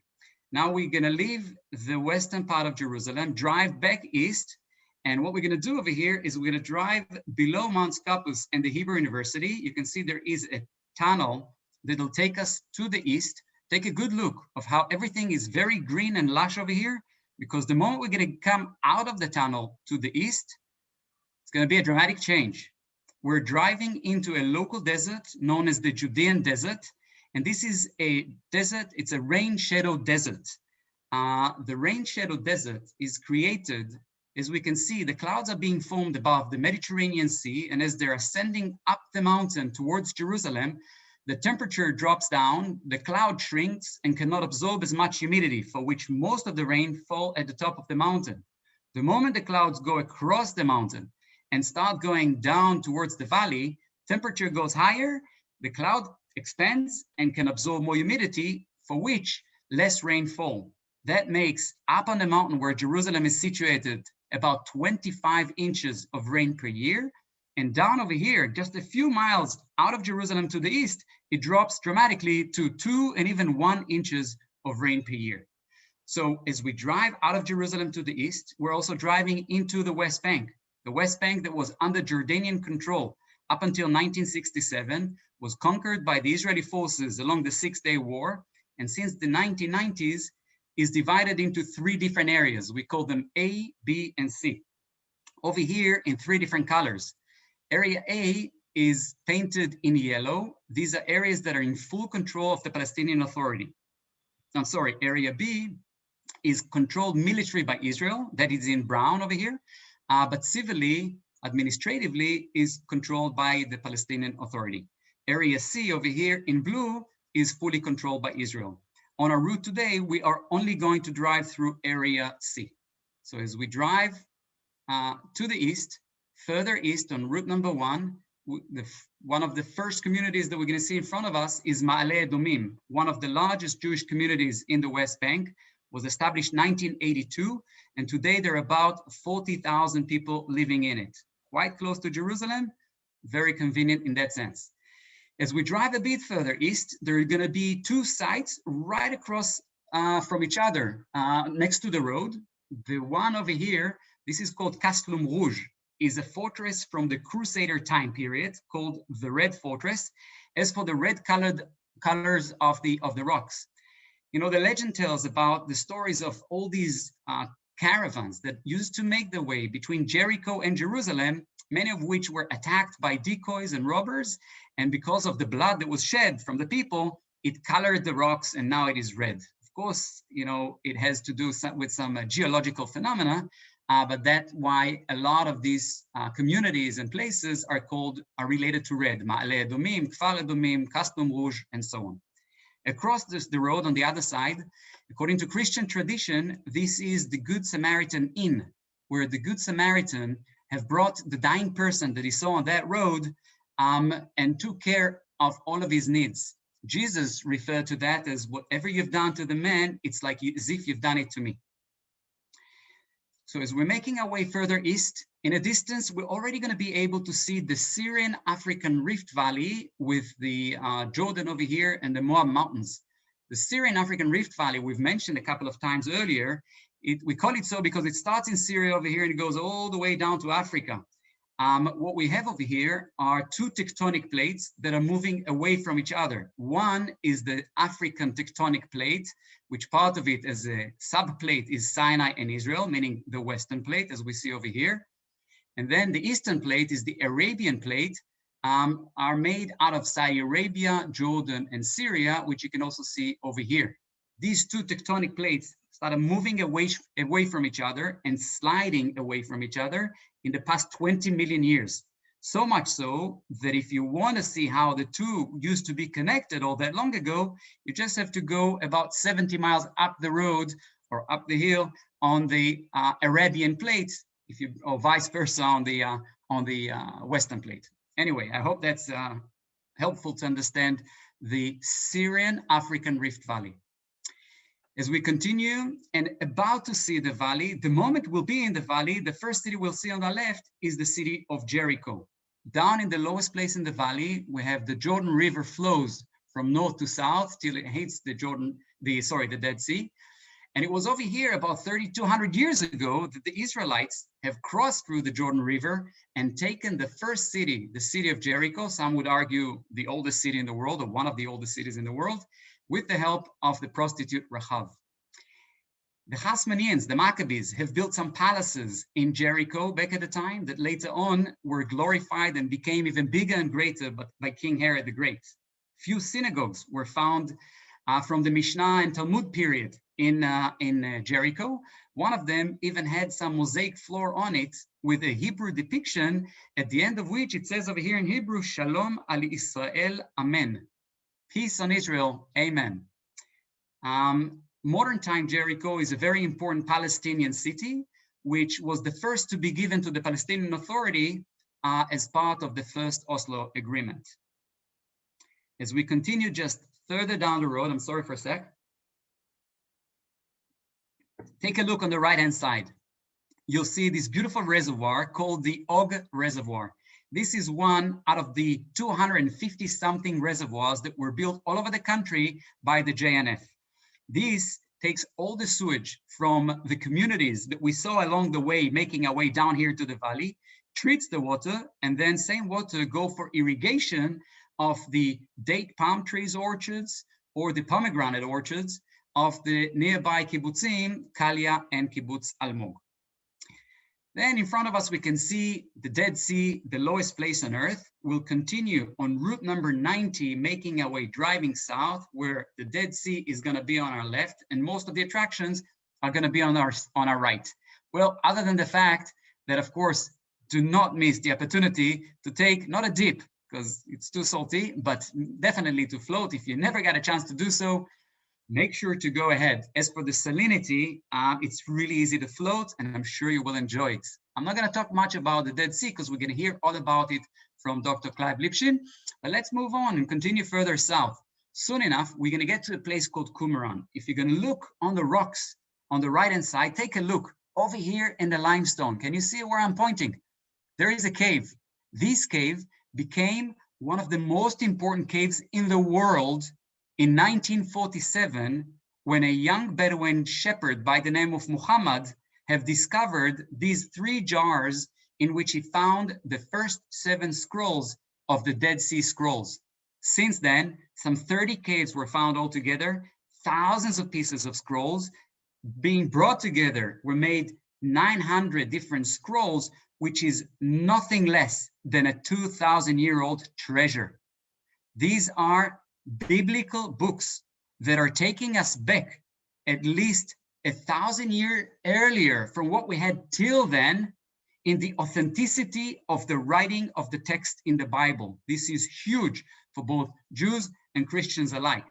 Now we're gonna leave the western part of Jerusalem, drive back east, and what we're gonna do over here is we're gonna drive below Mount Scopus and the Hebrew University. You can see there is a tunnel that'll take us to the east. Take a good look of how everything is very green and lush over here, because the moment we're gonna come out of the tunnel to the east, it's gonna be a dramatic change. We're driving into a local desert known as the Judean Desert, and this is a desert, it's a rain shadow desert. The rain shadow desert is created, as we can see, the clouds are being formed above the Mediterranean Sea, and as they're ascending up the mountain towards Jerusalem, the temperature drops down, the cloud shrinks and cannot absorb as much humidity, for which most of the rain fall at the top of the mountain. The moment the clouds go across the mountain and start going down towards the valley, temperature goes higher, the cloud expands and can absorb more humidity, for which less rainfall. That makes up on the mountain where Jerusalem is situated about 25 inches of rain per year. And down over here, just a few miles out of Jerusalem to the east, it drops dramatically to 2 and even 1 inches of rain per year. So as we drive out of Jerusalem to the east, we're also driving into the West Bank. The West Bank that was under Jordanian control up until 1967 was conquered by the Israeli forces along the Six-Day War. And since the 1990s, is divided into 3 different areas. We call them A, B, and C. Over here in 3 different colors. Area A is painted in yellow. These are areas that are in full control of the Palestinian Authority. I'm sorry, Area B is controlled militarily by Israel, that is in brown over here, but civilly, administratively, is controlled by the Palestinian Authority. Area C over here in blue is fully controlled by Israel. On our route today, we are only going to drive through Area C. So as we drive to the east, further east on route number 1, one of the first communities that we're going to see in front of us is Ma'ale Edomim, one of the largest Jewish communities in the West Bank, was established 1982, and today there are about 40,000 people living in it. Quite close to Jerusalem, very convenient in that sense. As we drive a bit further east, there are going to be 2 sites right across from each other next to the road. The one over here, this is called Caslum Rouge, is a fortress from the Crusader time period called the Red Fortress. As for the red colors of the rocks, you know, the legend tells about the stories of all these caravans that used to make their way between Jericho and Jerusalem, many of which were attacked by decoys and robbers. And because of the blood that was shed from the people, it colored the rocks and now it is red. Of course, you know, it has to do with some geological phenomena, but that's why a lot of these communities and places are related to red. Ma'ale Edomim, Kfar Edomim, Caslum Rouge, and so on. Across the road on the other side, according to Christian tradition, this is the Good Samaritan Inn, where the Good Samaritan have brought the dying person that he saw on that road and took care of all of his needs. Jesus referred to that as whatever you've done to the man, it's like as if you've done it to me. So as we're making our way further east, in a distance, we're already going to be able to see the Syrian African Rift Valley with the Jordan over here and the Moab Mountains. The Syrian African Rift Valley, we've mentioned a couple of times earlier, we call it so because it starts in Syria over here and it goes all the way down to Africa. What we have over here are two tectonic plates that are moving away from each other. One is the African tectonic plate, which part of it as a subplate is Sinai and Israel, meaning the Western plate, as we see over here. And then the Eastern plate is the Arabian plate, are made out of Saudi Arabia, Jordan, and Syria, which you can also see over here. These two tectonic plates started moving away from each other and sliding away from each other in the past 20 million years. So much so that if you want to see how the two used to be connected all that long ago, you just have to go about 70 miles up the road or up the hill on the Arabian plate, or vice versa on the Western plate. Anyway, I hope that's helpful to understand the Syrian African Rift Valley. As we continue and about to see the valley, the moment we'll be in the valley, the first city we'll see on the left is the city of Jericho. Down in the lowest place in the valley, we have the Jordan River flows from north to south till it hits the Dead Sea. And it was over here about 3,200 years ago that the Israelites have crossed through the Jordan River and taken the first city, the city of Jericho. Some would argue the oldest city in the world, or one of the oldest cities in the world, with the help of the prostitute Rahav. The Hasmoneans, the Maccabees, have built some palaces in Jericho back at the time that later on were glorified and became even bigger and greater by King Herod the Great. Few synagogues were found from the Mishnah and Talmud period in Jericho. One of them even had some mosaic floor on it with a Hebrew depiction, at the end of which it says over here in Hebrew, Shalom al Israel, Amen. Peace on Israel, Amen. Modern time Jericho is a very important Palestinian city, which was the first to be given to the Palestinian Authority as part of the first Oslo Agreement. As we continue just further down the road, I'm sorry for a sec. Take a look on the right-hand side. You'll see this beautiful reservoir called the Ogre Reservoir. This is one out of the 250-something reservoirs that were built all over the country by the JNF. This takes all the sewage from the communities that we saw along the way, making our way down here to the valley, treats the water, and then same water go for irrigation of the date palm trees orchards or the pomegranate orchards of the nearby kibbutzim, Kalia and Kibbutz Almog. Then in front of us, we can see the Dead Sea, the lowest place on earth. We'll continue on route number 90, making our way driving south, where the Dead Sea is going to be on our left, and most of the attractions are going to be on our right. Well, other than the fact that, of course, do not miss the opportunity to take not a dip, because it's too salty, but definitely to float. If you never got a chance to do so, make sure to go ahead. As for the salinity, it's really easy to float, and I'm sure you will enjoy it. I'm not going to talk much about the Dead Sea because we're going to hear all about it from Dr. Clive Lipshin, but let's move on and continue further south. Soon enough, we're going to get to a place called Qumran. If you're going to look on the rocks on the right-hand side, take a look over here in the limestone. Can you see where I'm pointing? There is a cave. This cave became one of the most important caves in the world in 1947, when a young Bedouin shepherd by the name of Muhammad have discovered these 3 jars in which he found the first 7 scrolls of the Dead Sea Scrolls. Since then, some 30 caves were found altogether, thousands of pieces of scrolls being brought together were made 900 different scrolls, which is nothing less than a 2,000-year-old treasure. These are biblical books that are taking us back at least 1,000 years earlier from what we had till then in the authenticity of the writing of the text in the Bible. This is huge for both Jews and Christians alike.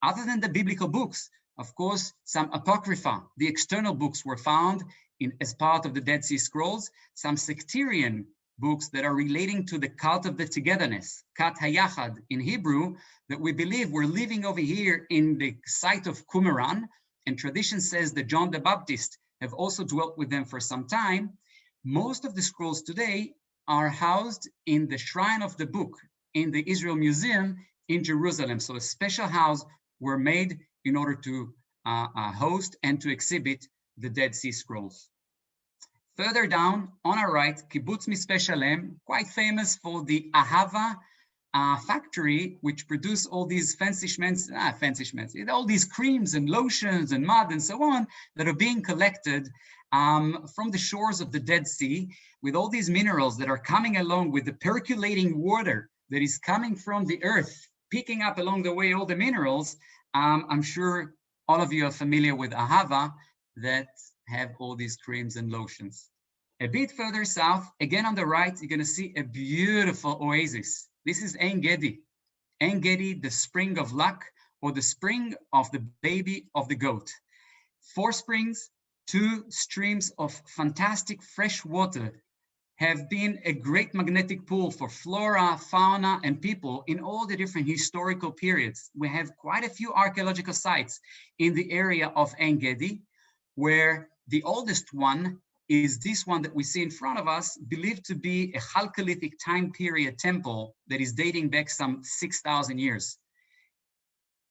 Other than the biblical books, of course, some apocrypha, the external books were found as part of the Dead Sea Scrolls, some sectarian books that are relating to the cult of the togetherness, Kat Hayachad in Hebrew, that we believe we're living over here in the site of Qumran, and tradition says that John the Baptist have also dwelt with them for some time. Most of the scrolls today are housed in the Shrine of the Book in the Israel Museum in Jerusalem. So a special house were made in order to host and to exhibit the Dead Sea Scrolls. Further down on our right, Kibbutz Mitzpe Shalem, quite famous for the Arava factory, which produce all these all these creams and lotions and mud and so on that are being collected from the shores of the Dead Sea, with all these minerals that are coming along with the percolating water that is coming from the earth, picking up along the way all the minerals. I'm sure all of you are familiar with Arava that have all these creams and lotions. A bit further south, again on the right, you're going to see a beautiful oasis. This is Ein Gedi. Ein Gedi, the spring of luck, or the spring of the baby of the goat. 4 springs, 2 streams of fantastic fresh water have been a great magnetic pull for flora, fauna, and people in all the different historical periods. We have quite a few archaeological sites in the area of Ein Gedi, where the oldest one is this one that we see in front of us, believed to be a Chalcolithic time period temple that is dating back some 6,000 years.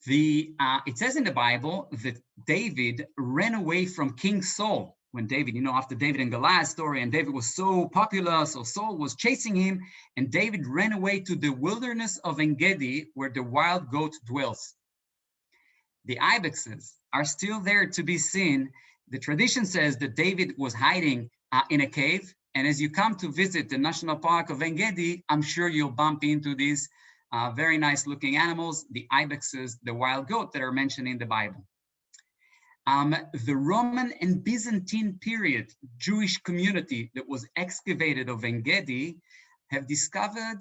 It says in the Bible that David ran away from King Saul. When David, after David and Goliath story, and David was so popular, so Saul was chasing him, and David ran away to the wilderness of En Gedi, where the wild goat dwells. The ibexes are still there to be seen. The tradition says that David was hiding in a cave, and as you come to visit the National Park of En Gedi, I'm sure you'll bump into these very nice looking animals, the ibexes, the wild goat that are mentioned in the Bible. The Roman and Byzantine period Jewish community that was excavated of En Gedi have discovered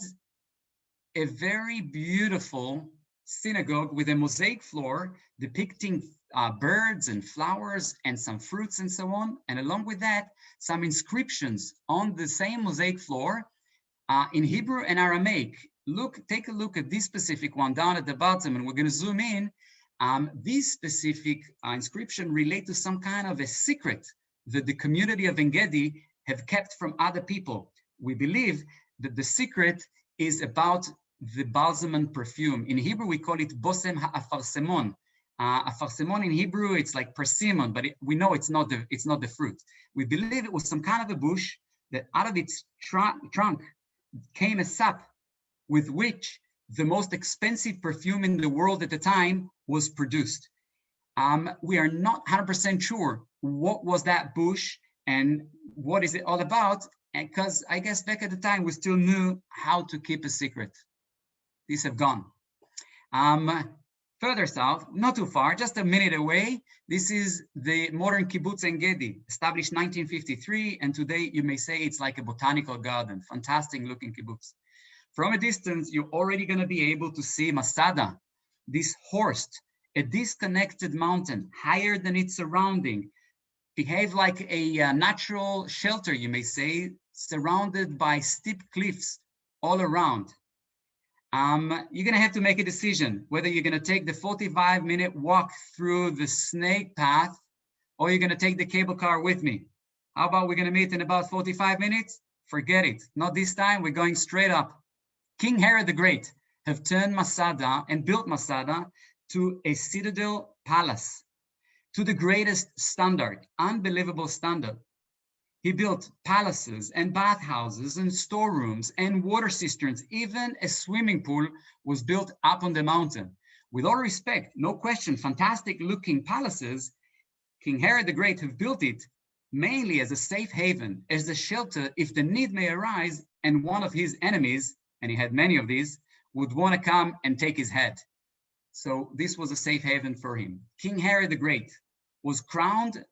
a very beautiful synagogue with a mosaic floor depicting birds and flowers and some fruits and so on. And along with that, some inscriptions on the same mosaic floor in Hebrew and Aramaic. Take a look at this specific one down at the bottom, and we're going to zoom in. This specific inscription relate to some kind of a secret that the community of En Gedi have kept from other people. We believe that the secret is about the balsam and perfume. In Hebrew, we call it bosem ha'afarsemon. Afarsemon in Hebrew, it's like persimmon, but we know it's not the fruit. We believe it was some kind of a bush that out of its trunk came a sap with which the most expensive perfume in the world at the time was produced. We are not 100% sure what was that bush and what is it all about, because I guess back at the time we still knew how to keep a secret. These have gone. Further south, not too far, just a minute away, this is the modern kibbutz En Gedi, established 1953, and today you may say it's like a botanical garden, fantastic looking kibbutz. From a distance, you're already going to be able to see Masada, this horst, a disconnected mountain, higher than its surrounding, behave like a natural shelter, you may say, surrounded by steep cliffs all around. You're going to have to make a decision whether you're going to take the 45-minute walk through the snake path or you're going to take the cable car with me. How about we're going to meet in about 45 minutes? Forget it. Not this time. We're going straight up. King Herod the Great have turned Masada and built Masada to a citadel palace, to the greatest standard, unbelievable standard. He built palaces and bathhouses and storerooms and water cisterns. Even a swimming pool was built up on the mountain. With all respect, no question, fantastic looking palaces. King Herod the Great have built it mainly as a safe haven, as a shelter if the need may arise and one of his enemies, and he had many of these, would want to come and take his head. So this was a safe haven for him. King Herod the Great was crowned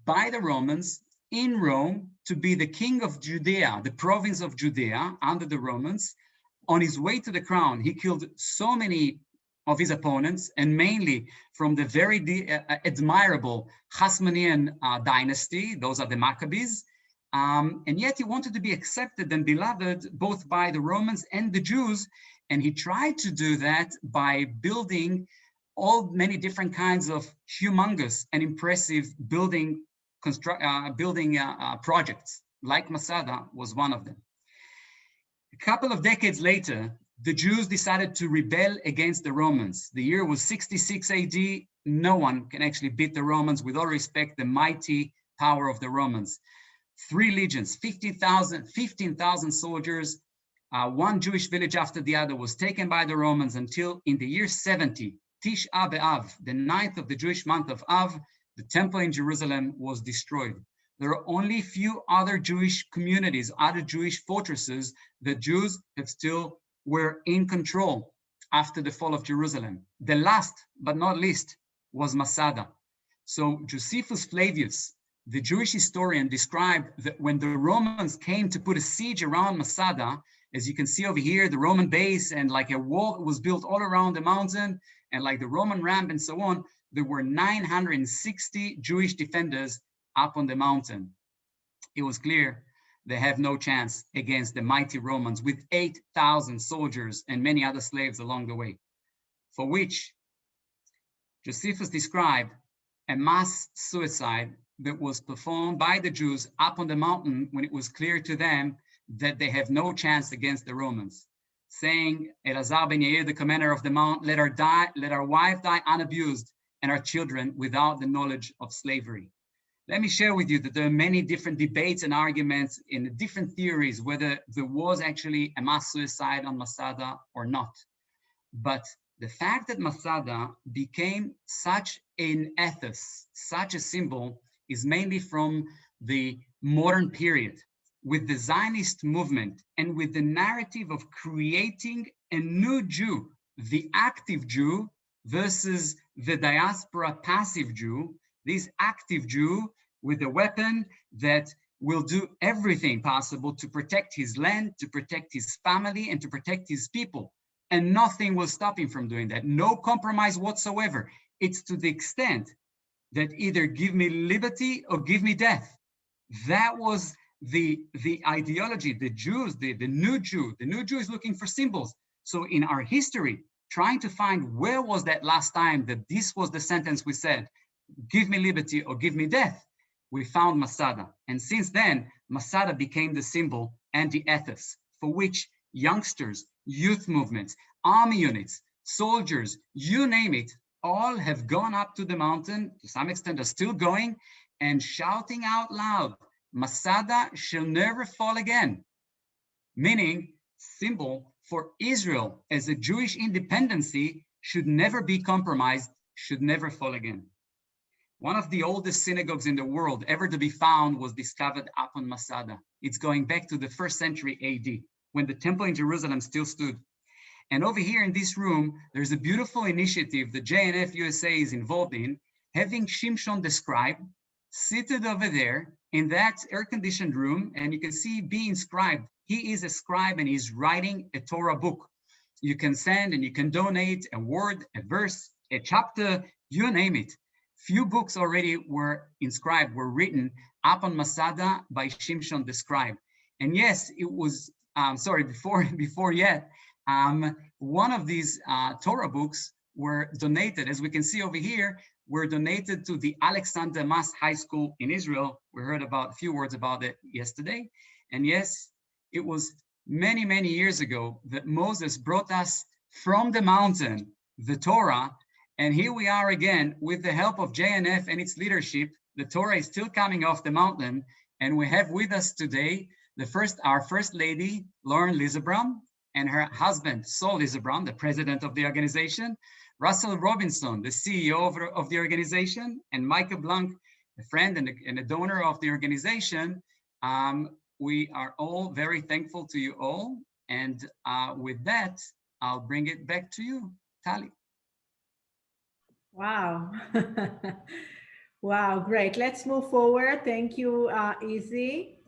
by the Romans in Rome to be the king of Judea, the province of Judea under the Romans. On his way to the crown, he killed so many of his opponents, and mainly from the very admirable Hasmonean dynasty. Those are the Maccabees. And yet he wanted to be accepted and beloved both by the Romans and the Jews. And he tried to do that by building many different kinds of humongous and impressive building projects, like Masada was one of them. A couple of decades later, the Jews decided to rebel against the Romans. The year was 66 AD. No one can actually beat the Romans, with all respect, the mighty power of the Romans. 3 legions, 15,000 soldiers, one Jewish village after the other was taken by the Romans until in the year 70, Tisha B'Av, the 9th of the Jewish month of Av, the temple in Jerusalem was destroyed. There are only few other Jewish communities, other Jewish fortresses that Jews have still were in control after the fall of Jerusalem. The last but not least was Masada. So Josephus Flavius, the Jewish historian, described that when the Romans came to put a siege around Masada, as you can see over here, the Roman base and like a wall was built all around the mountain, and like the Roman ramp and so on, there were 960 Jewish defenders up on the mountain. It was clear they have no chance against the mighty Romans with 8,000 soldiers and many other slaves along the way, for which Josephus described a mass suicide that was performed by the Jews up on the mountain when it was clear to them that they have no chance against the Romans, saying, Elazar ben Yair, the commander of the mount, let our wife die unabused and our children without the knowledge of slavery. Let me share with you that there are many different debates and arguments in different theories whether there was actually a mass suicide on Masada or not. But the fact that Masada became such an ethos, such a symbol, is mainly from the modern period, with the Zionist movement and with the narrative of creating a new Jew, the active Jew versus the diaspora passive Jew, this active Jew with a weapon that will do everything possible to protect his land, to protect his family, and to protect his people. And nothing will stop him from doing that. No compromise whatsoever. It's to the extent that either give me liberty or give me death. That was the ideology, the Jews, the new Jew. The new Jew is looking for symbols. So in our history, trying to find where was that last time that this was the sentence we said, give me liberty or give me death, we found Masada. And since then, Masada became the symbol and the ethos for which youngsters, youth movements, army units, soldiers, you name it, all have gone up to the mountain, to some extent are still going, and shouting out loud, Masada shall never fall again, meaning symbol for Israel as a Jewish independency should never be compromised, should never fall again. One of the oldest synagogues in the world ever to be found was discovered up on Masada. It's going back to the 1st century AD, when the temple in Jerusalem still stood. And over here in this room, there's a beautiful initiative that JNF USA is involved in, having Shimshon the scribe seated over there in that air-conditioned room, and you can see being inscribed. He is a scribe and he's writing a Torah book. You can send and you can donate a word, a verse, a chapter, you name it. Few books already were inscribed, were written up on Masada by Shimshon the scribe. And yes, it was, before yet, one of these Torah books were donated, as we can see over here, were donated to the Alexander Mas High School in Israel. We heard about a few words about it yesterday. And yes, it was many, many years ago that Moses brought us from the mountain, the Torah, and here we are again with the help of JNF and its leadership. The Torah is still coming off the mountain, and we have with us today our first lady, Lauren Lisebram, and her husband, Saul Lisebram, the president of the organization, Russell Robinson, the CEO of the organization, and Micah Blanc, a friend and a donor of the organization. We are all very thankful to you all. And with that, I'll bring it back to you, Tali. Wow. Wow, great. Let's move forward. Thank you, Izzy.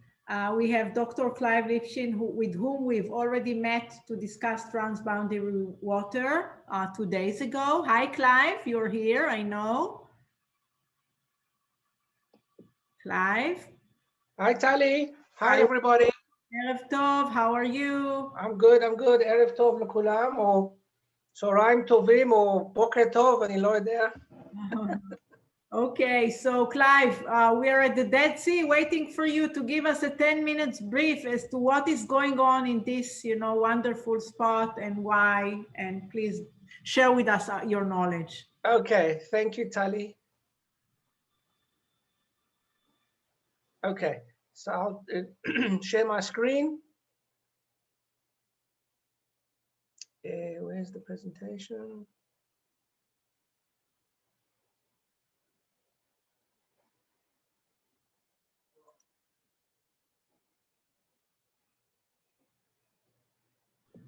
We have Dr. Clive Lipshin, with whom we've already met to discuss transboundary water 2 days ago. Hi, Clive, you're here, I know. Clive. Hi, Tali. Hi, everybody. Erev Tov, how are you? I'm good, I'm good. Erev Tov לכולם, או צהריים טובים, או בוקר טוב, אני לא יודע. Okay, so Clive, we are at the Dead Sea waiting for you to give us a 10 minutes brief as to what is going on in this, wonderful spot and why, and please share with us your knowledge. Okay, thank you, Tali. Okay, so I'll share my screen. Where's the presentation?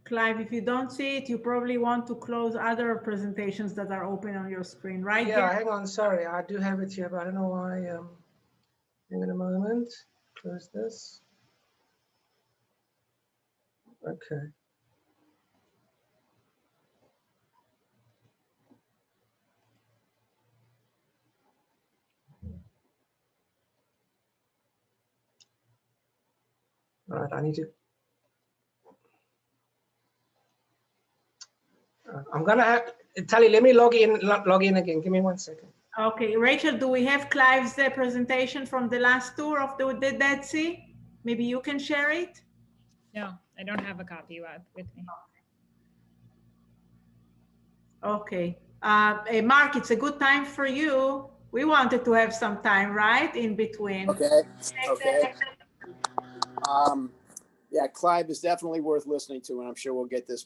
Clive, if you don't see it, you probably want to close other presentations that are open on your screen, right? Yeah, hang on, sorry, I do have it here, but I don't know why. Hang on a moment, close this. Okay. All right, I need to. I'm gonna have Tali. Let me log in again. Give me 1 second. Okay, Rachel, do we have Clive's presentation from the last tour of the Dead Sea? Maybe you can share it? No, I don't have a copy with me. Okay. Mark, it's a good time for you. We wanted to have some time, right? In between. Okay, okay. Yeah, Clive is definitely worth listening to, and I'm sure we'll get this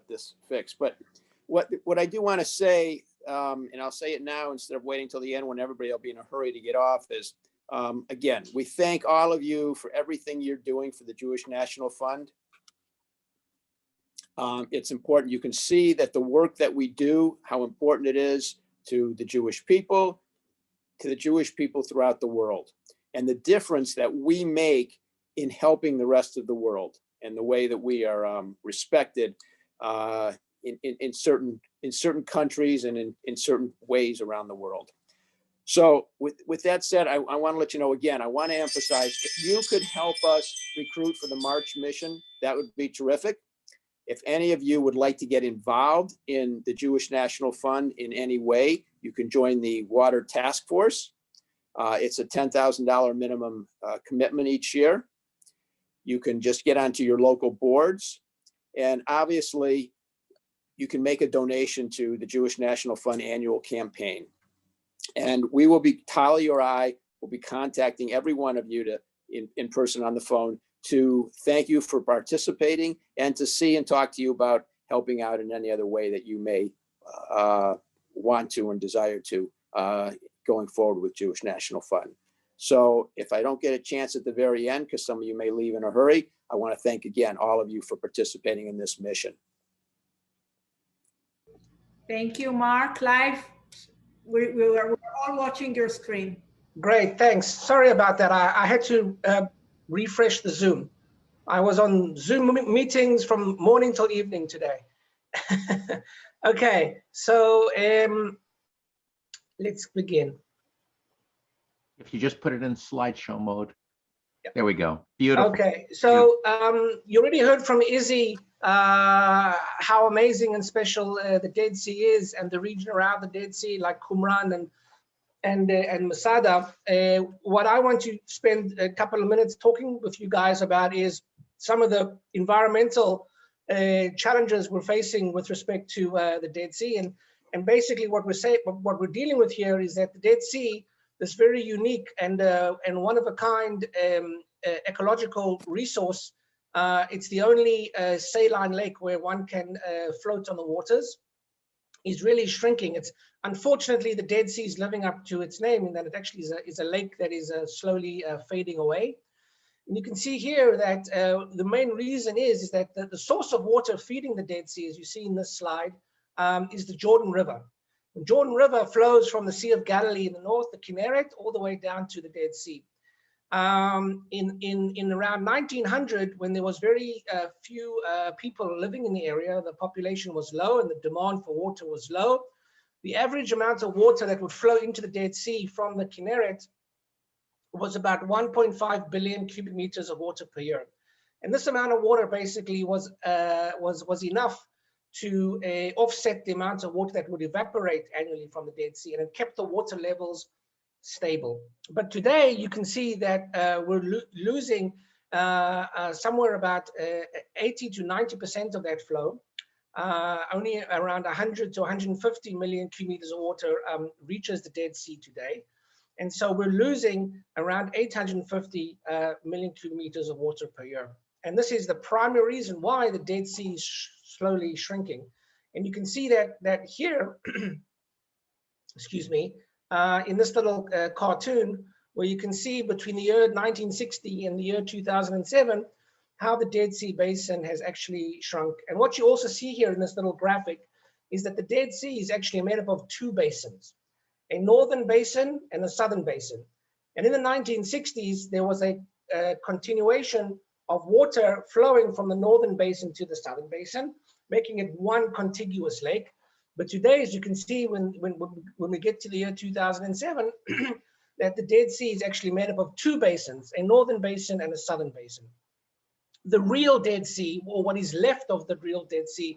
this fixed. But what I do want to say, and I'll say it now instead of waiting till the end when everybody will be in a hurry to get off, is again, we thank all of you for everything you're doing for the Jewish National Fund. It's important. You can see that the work that we do, how important it is to the Jewish people, to the Jewish people throughout the world, and the difference that we make in helping the rest of the world, and the way that we are respected in certain countries and in certain ways around the world. So with that said, I want to let you know again, I want to emphasize, if you could help us recruit for the March mission, that would be terrific. If any of you would like to get involved in the Jewish National Fund in any way, you can join the Water Task Force. It's a $10,000 minimum commitment each year. You can just get onto your local boards, and obviously you can make a donation to the Jewish National Fund annual campaign. And we will be, Tali or I will be contacting every one of you in person on the phone to thank you for participating and to see and talk to you about helping out in any other way that you may want to and desire to going forward with Jewish National Fund. So if I don't get a chance at the very end, because some of you may leave in a hurry, I want to thank again all of you for participating in this mission. Thank you, Mark. Clive, we're all watching your screen. Great, thanks. Sorry about that. I had to refresh the Zoom. I was on Zoom meetings from morning till evening today. Okay, so let's begin. If you just put it in slideshow mode. Yep. There we go. Beautiful. Okay, so you already heard from Izzy how amazing and special the Dead Sea is, and the region around the Dead Sea, like Qumran and Masada. What I want to spend a couple of minutes talking with you guys about is some of the environmental challenges we're facing with respect to the Dead Sea, and basically what we're dealing with here is that the Dead Sea, this very unique and one of a kind ecological resource. It's the only saline lake where one can float on the waters. Is really shrinking. It's unfortunately the Dead Sea is living up to its name, in that it actually is a lake that is slowly fading away. And you can see here that the main reason is that the source of water feeding the Dead Sea, as you see in this slide, is the Jordan River. The Jordan River flows from the Sea of Galilee in the north, the Kinneret, all the way down to the Dead Sea. In around 1900, when there was very few people living in the area, the population was low and the demand for water was low. The average amount of water that would flow into the Dead Sea from the Kinneret was about 1.5 billion cubic meters of water per year. And this amount of water basically was enough to offset the amount of water that would evaporate annually from the Dead Sea, and it kept the water levels stable. But today you can see that we're losing somewhere about 80 to 90% of that flow. Only around 100 to 150 million cubic meters of water reaches the Dead Sea today. And so we're losing around 850 million cubic meters of water per year. And this is the primary reason why the Dead Sea is slowly shrinking. And you can see that here, excuse me, in this little cartoon, where you can see between the year 1960 and the year 2007, how the Dead Sea Basin has actually shrunk. And what you also see here in this little graphic is that the Dead Sea is actually made up of two basins, a northern basin and a southern basin. And in the 1960s, there was a continuation of water flowing from the northern basin to the southern basin, making it one contiguous lake. But today, as you can see, when we get to the year 2007, that the Dead Sea is actually made up of two basins, a northern basin and a southern basin. The real Dead Sea, or what is left of the real Dead Sea,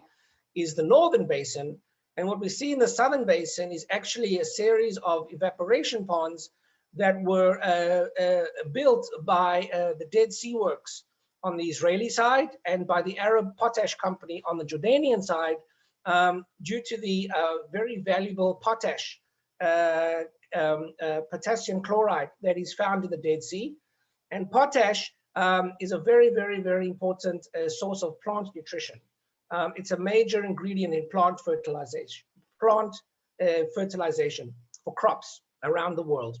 is the northern basin. And what we see in the southern basin is actually a series of evaporation ponds that were built by the Dead Sea Works on the Israeli side and by the Arab Potash Company on the Jordanian side, due to the very valuable potash, potassium chloride that is found in the Dead Sea. And potash is a very, very, very important source of plant nutrition. It's a major ingredient in plant fertilization for crops around the world.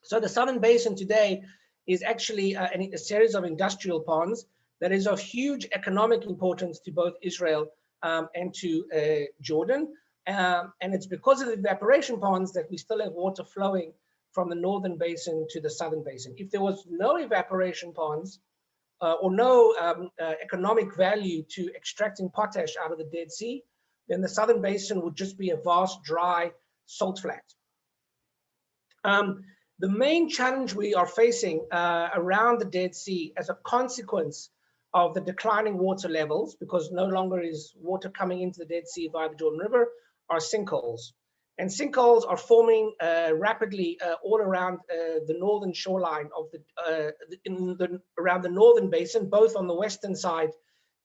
So the southern basin today is actually a series of industrial ponds that is of huge economic importance to both Israel and to Jordan. And it's because of the evaporation ponds that we still have water flowing from the northern basin to the southern basin. If there was no evaporation ponds or no economic value to extracting potash out of the Dead Sea, then the southern basin would just be a vast, dry salt flat. The main challenge we are facing around the Dead Sea as a consequence of the declining water levels, because no longer is water coming into the Dead Sea via the Jordan River, are sinkholes. And sinkholes are forming rapidly all around the northern shoreline of around the northern basin, both on the western side,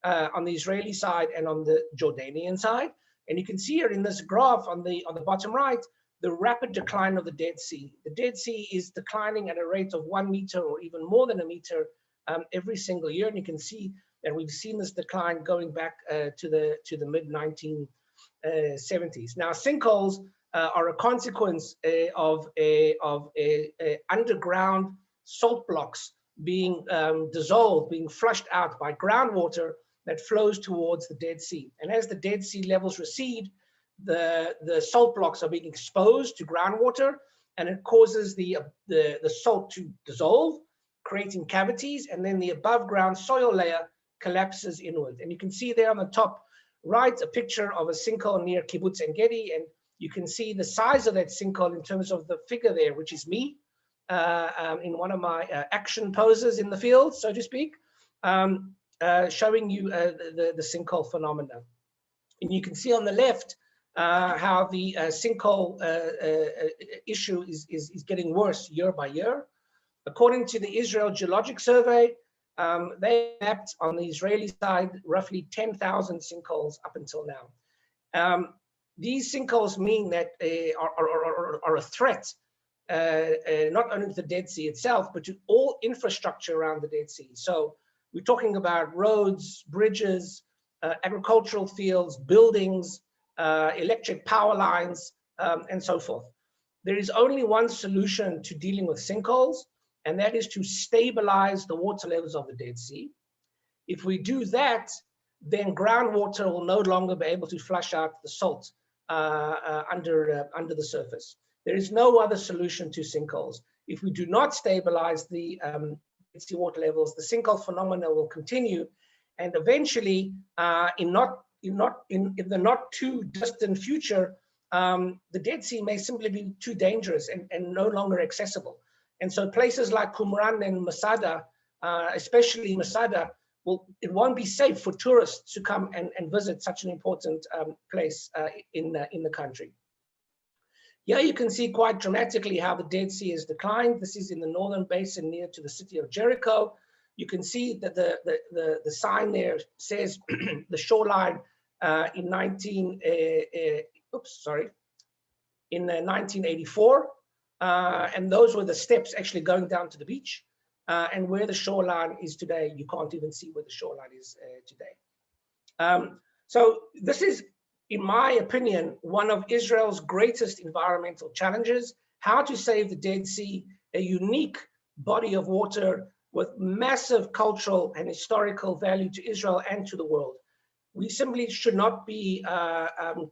on the Israeli side, and on the Jordanian side. And you can see here in this graph on the bottom right, the rapid decline of the Dead Sea. The Dead Sea is declining at a rate of 1 meter or even more than a meter every single year. And you can see that we've seen this decline going back to the mid-1970s. Now, sinkholes are a consequence of underground salt blocks being dissolved, being flushed out by groundwater that flows towards the Dead Sea. And as the Dead Sea levels recede, the salt blocks are being exposed to groundwater, and it causes the salt to dissolve, creating cavities, and then the above ground soil layer collapses inward. And you can see there on the top right a picture of a sinkhole near Kibbutz En Gedi, and you can see the size of that sinkhole in terms of the figure there, which is me in one of my action poses in the field, so to speak, showing you the sinkhole phenomena. And you can see on the left how the sinkhole issue is getting worse year by year. According to the Israel Geologic Survey, they mapped on the Israeli side roughly 10,000 sinkholes up until now. These sinkholes mean that are a threat not only to the Dead Sea itself, but to all infrastructure around the Dead Sea. So we're talking about roads, bridges, agricultural fields, buildings, electric power lines, and so forth. There is only one solution to dealing with sinkholes, and that is to stabilize the water levels of the Dead Sea. If we do that, then groundwater will no longer be able to flush out the salt under the surface. There is no other solution to sinkholes. If we do not stabilize the seawater levels, the sinkhole phenomena will continue, and eventually, in the not too distant future, the Dead Sea may simply be too dangerous and no longer accessible. And so places like Qumran and Masada, especially Masada, it won't be safe for tourists to come and visit such an important place in the country. Here you can see quite dramatically how the Dead Sea has declined. This is in the northern basin near to the city of Jericho. You can see that the sign there says the shoreline in 1984, and those were the steps actually going down to the beach. And where the shoreline is today, you can't even see where the shoreline is today. So this is, in my opinion, one of Israel's greatest environmental challenges: how to save the Dead Sea, a unique body of water with massive cultural and historical value to Israel and to the world. We simply should not be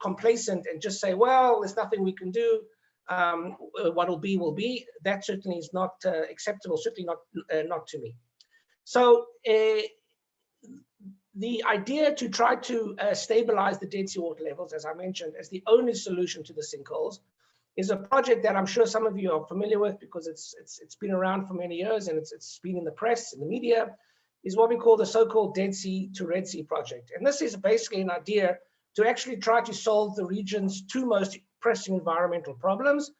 complacent and just say, well, there's nothing we can do. What will be, will be. That certainly is not acceptable, certainly not to me. So the idea to try to stabilize the Dead Sea water levels, as I mentioned, as the only solution to the sinkholes, is a project that I'm sure some of you are familiar with because it's been around for many years and it's been in the press, in the media, is what we call the so-called Dead Sea Touretsy project. And this is basically an idea to actually try to solve the region's two most pressing environmental problems: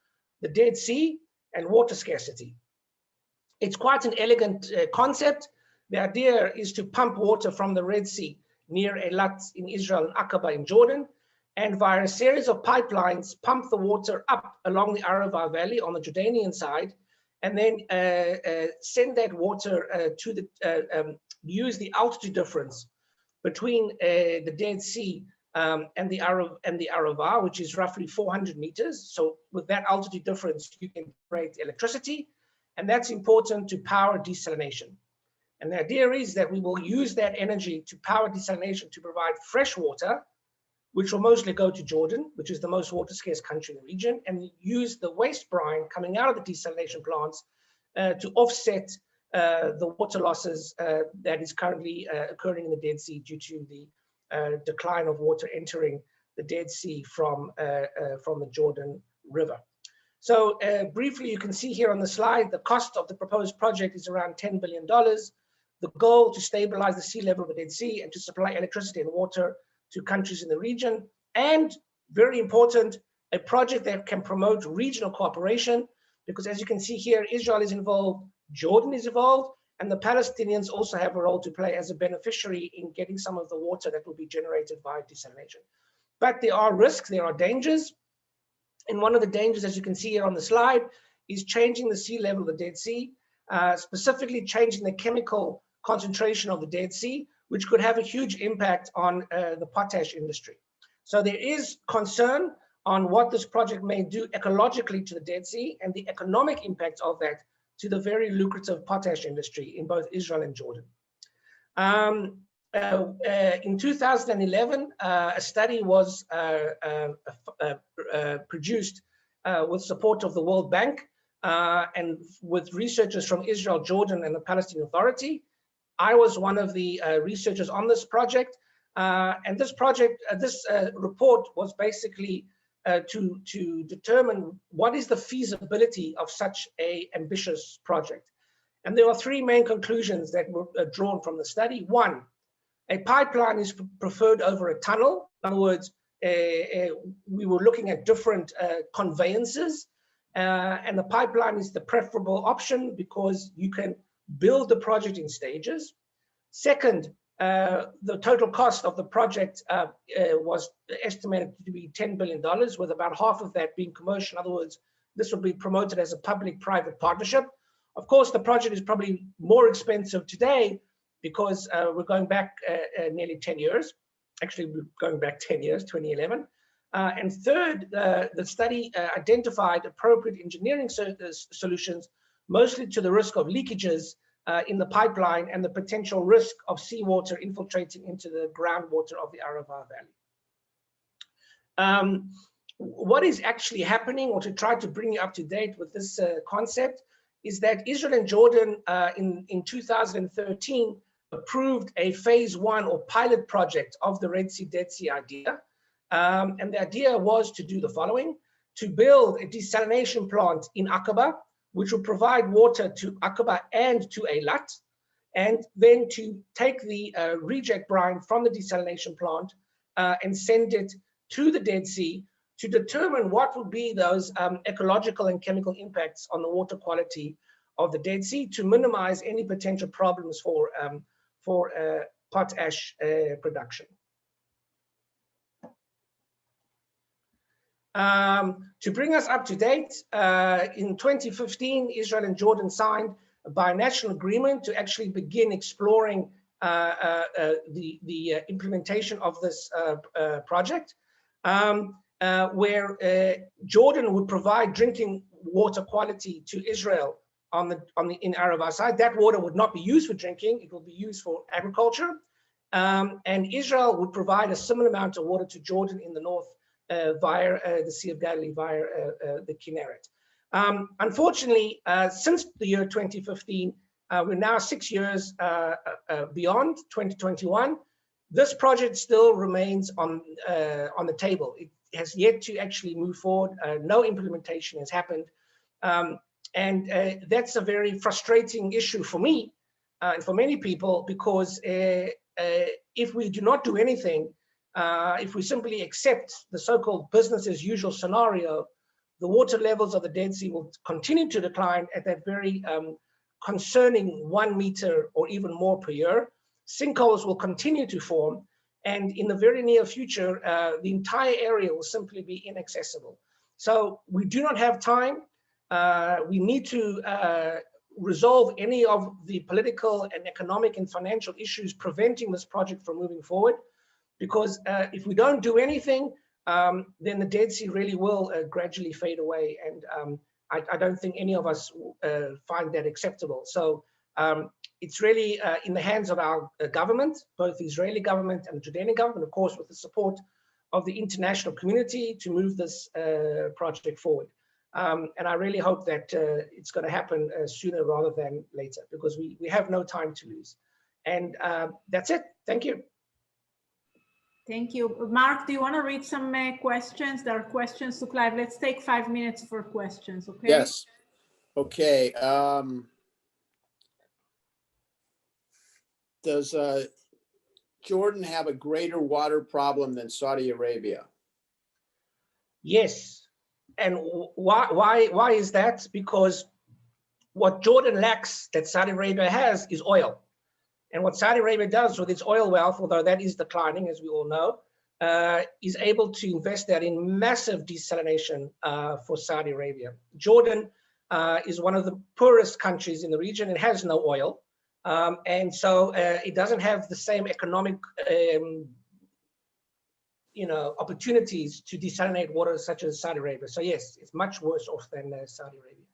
the Dead Sea and water scarcity. It's quite an elegant concept. The idea is to pump water from the Red Sea near Eilat in Israel and Aqaba in Jordan, and via a series of pipelines, pump the water up along the Arava Valley on the Jordanian side, and then send that water to the, use the altitude difference between the Dead Sea and the Arava, which is roughly 400 meters. So with that altitude difference, you can generate electricity, and that's important to power desalination. And the idea is that we will use that energy to power desalination to provide fresh water, which will mostly go to Jordan, which is the most water scarce country in the region, and use the waste brine coming out of the desalination plants to offset the water losses that is currently occurring in the Dead Sea due to the decline of water entering the Dead Sea from the Jordan River. So briefly, you can see here on the slide, the cost of the proposed project is around $10 billion. The goal to stabilize the sea level of the Dead Sea and to supply electricity and water to countries in the region. And very important, a project that can promote regional cooperation, because as you can see here, Israel is involved, Jordan is involved, and the Palestinians also have a role to play as a beneficiary in getting some of the water that will be generated via desalination. But there are risks, there are dangers. And one of the dangers, as you can see here on the slide, is changing the sea level of the Dead Sea, specifically changing the chemical concentration of the Dead Sea, which could have a huge impact on the potash industry. So there is concern on what this project may do ecologically to the Dead Sea and the economic impact of that to the very lucrative potash industry in both Israel and Jordan. In 2011, a study was produced with support of the World Bank and with researchers from Israel, Jordan, and the Palestinian Authority. I was one of the researchers on this project, and this report was basically to determine what is the feasibility of such an ambitious project. And there are three main conclusions that were drawn from the study. One, a pipeline is preferred over a tunnel. In other words, we were looking at different conveyances, and the pipeline is the preferable option because you can build the project in stages. Second, the total cost of the project was estimated to be $10 billion, with about half of that being commercial. In other words, this will be promoted as a public-private partnership. Of course, the project is probably more expensive today because we're going back nearly 10 years. Actually, we're going back 10 years, 2011. And third, the study identified appropriate engineering solutions, mostly to the risk of leakages in the pipeline and the potential risk of seawater infiltrating into the groundwater of the Arava What is actually happening, or to try to bring you up to date with this concept, is that Israel and Jordan in 2013 approved a phase 1 or pilot project of the Red Sea, Dead Sea idea. And the idea was to do the following: to build a desalination plant in Aqaba, which will provide water to Aqaba and to Eilat, and then to take the reject brine from the desalination plant and send it to the Dead Sea to determine what would be those ecological and chemical impacts on the water quality of the Dead Sea, to minimize any potential problems for potash production. To bring us up to date, in 2015, Israel and Jordan signed a binational agreement to actually begin exploring the implementation of this project, where Jordan would provide drinking water quality to Israel in Arava side. That water would not be used for drinking; it will be used for agriculture. And Israel would provide a similar amount of water to Jordan in the north via the Sea of Galilee, via the Kinneret. Unfortunately, since the year 2015, we're now 6 years beyond 2021. This project still remains on the table. It has yet to actually move forward. No implementation has happened. And that's a very frustrating issue for me and for many people, because if we do not do anything, if we simply accept the so-called business as usual scenario, the water levels of the Dead Sea will continue to decline at that very concerning 1 meter or even more per year. Sinkholes will continue to form, and in the very near future, the entire area will simply be inaccessible. So we do not have time. We need to resolve any of the political and economic and financial issues preventing this project from moving forward, because if we don't do anything, then the Dead Sea really will gradually fade away, and I don't think any of us find that acceptable. So it's really in the hands of our government, both the Israeli government and the Jordanian government, of course, with the support of the international community, to move this project forward. And I really hope that it's going to happen sooner rather than later, because we have no time to lose. And that's it. Thank you. Thank you. Mark, do you want to read some questions? There are questions to Clive. Let's take 5 minutes for questions, okay? Yes. Okay. Does Jordan have a greater water problem than Saudi Arabia? Yes. And why is that? Because what Jordan lacks that Saudi Arabia has is oil. And what Saudi Arabia does with its oil wealth, although that is declining, as we all know, is able to invest that in massive desalination for Saudi Arabia. Jordan is one of the poorest countries in the region. It has no oil. And so it doesn't have the same economic opportunities to desalinate water such as Saudi Arabia. So yes, it's much worse off than Saudi Arabia.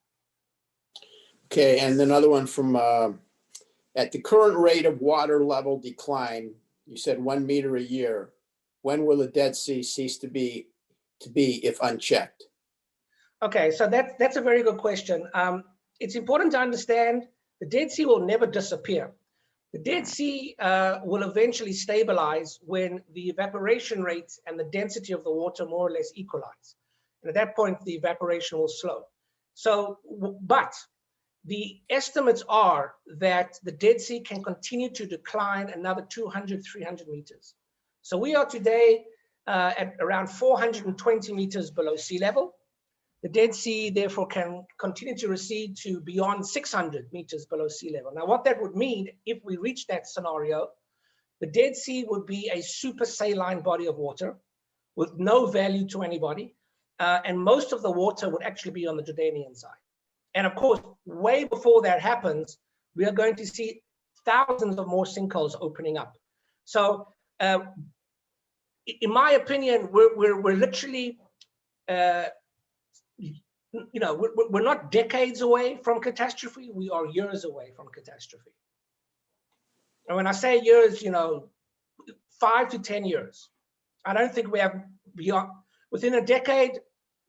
Okay, and another one from, at the current rate of water level decline, you said 1 meter a year, when will the Dead Sea cease to be if unchecked? Okay, so that's a very good question. It's important to understand the Dead Sea will never disappear. The Dead Sea will eventually stabilize when the evaporation rate and the density of the water more or less equalize. And at that point, the evaporation will slow. So, but the estimates are that the Dead Sea can continue to decline another 200, 300 meters. So we are today at around 420 meters below sea level. The Dead Sea, therefore, can continue to recede to beyond 600 meters below sea level. Now, what that would mean, if we reach that scenario, the Dead Sea would be a super saline body of water with no value to anybody. And most of the water would actually be on the Jordanian side. And of course, way before that happens, we are going to see thousands of more sinkholes opening up. So in my opinion, we're literally, we're not decades away from catastrophe. We are years away from catastrophe. And when I say years, 5 to 10 years. I don't think we have Within a decade,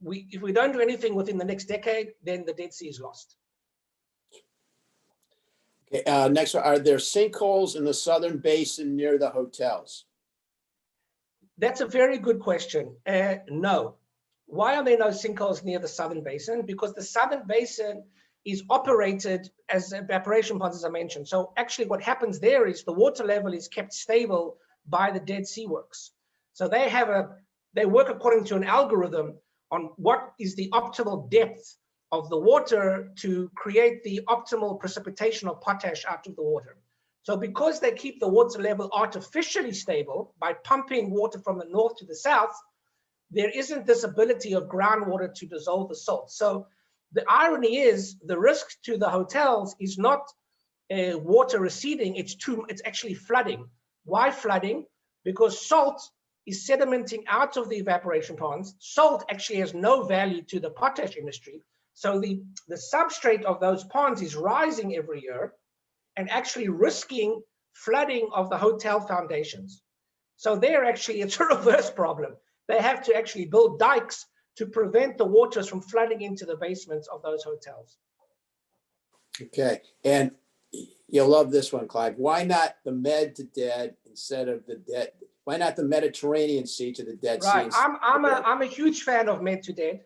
if we don't do anything within the next decade, then the Dead Sea is lost. Okay, next one, are there sinkholes in the southern basin near the hotels? That's a very good question. No. Why are there no sinkholes near the southern basin? Because the southern basin is operated as evaporation ponds, as I mentioned. So actually what happens there is the water level is kept stable by the Dead Sea Works. So they work according to an algorithm on what is the optimal depth of the water to create the optimal precipitation of potash out of the water. So because they keep the water level artificially stable by pumping water from the north to the south, there isn't this ability of groundwater to dissolve the salt. So the irony is the risk to the hotels is not water receding, it's actually flooding. Why flooding? Because salt is sedimenting out of the evaporation ponds. Salt actually has no value to the potash industry. So the substrate of those ponds is rising every year and actually risking flooding of the hotel foundations. So there actually, it's a reverse problem. They have to actually build dikes to prevent the waters from flooding into the basements of those hotels. Okay, and you'll love this one, Clive. Why not the Med to Dead instead of the Dead? Why not the Mediterranean Sea to the Dead Sea? Right, I'm a huge fan of Med to Dead.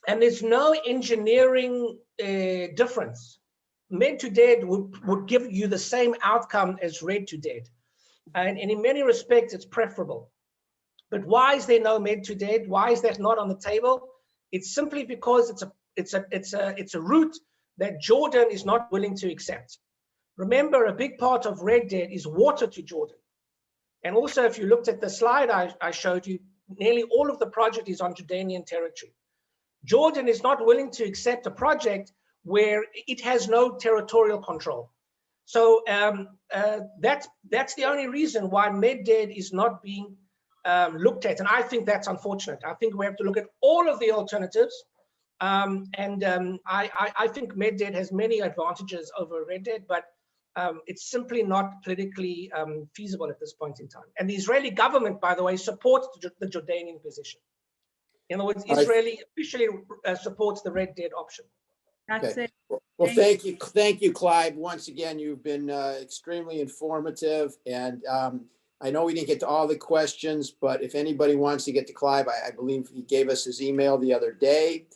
And there's no engineering difference. Med to Dead would give you the same outcome as Red to Dead. And in many respects, it's preferable. But why is there no Med to Dead? Why is that not on the table? It's simply because it's a route that Jordan is not willing to accept. Remember, a big part of Red Dead is water to Jordan. And also, if you looked at the slide I showed you, nearly all of the project is on Jordanian territory. Jordan is not willing to accept a project where it has no territorial control. So that's the only reason why Med Dead is not being looked at. And I think that's unfortunate. I think we have to look at all of the alternatives. I think Med Dead has many advantages over Red Dead, but it's simply not politically feasible at this point in time. And the Israeli government, by the way, supports the Jordanian position. In other words, Israeli officially supports the Red Dead option. That's it. Well, thank you, Clive. Once again, you've been extremely informative, and I know we didn't get to all the questions, but if anybody wants to get to Clive, I believe he gave us his email the other day.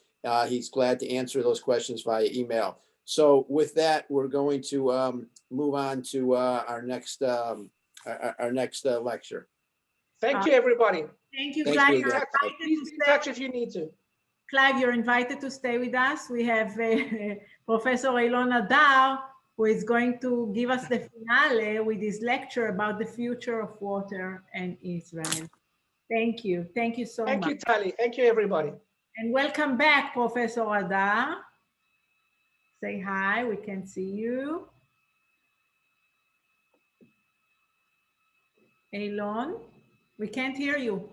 He's glad to answer those questions via email. So with that, we're going to move on to our next lecture. Thank you, everybody. Thank you, Thank Clive. you again. Please be in touch if you need to. Clive, you're invited to stay with us. We have Professor Eilon Adar, who is going to give us the finale with his lecture about the future of water in Israel. Thank you. Thank you so much. Thank you, Tali. Thank you, everybody. And welcome back, Professor Adar. Say hi, we can see you. Eilon, we can't hear you.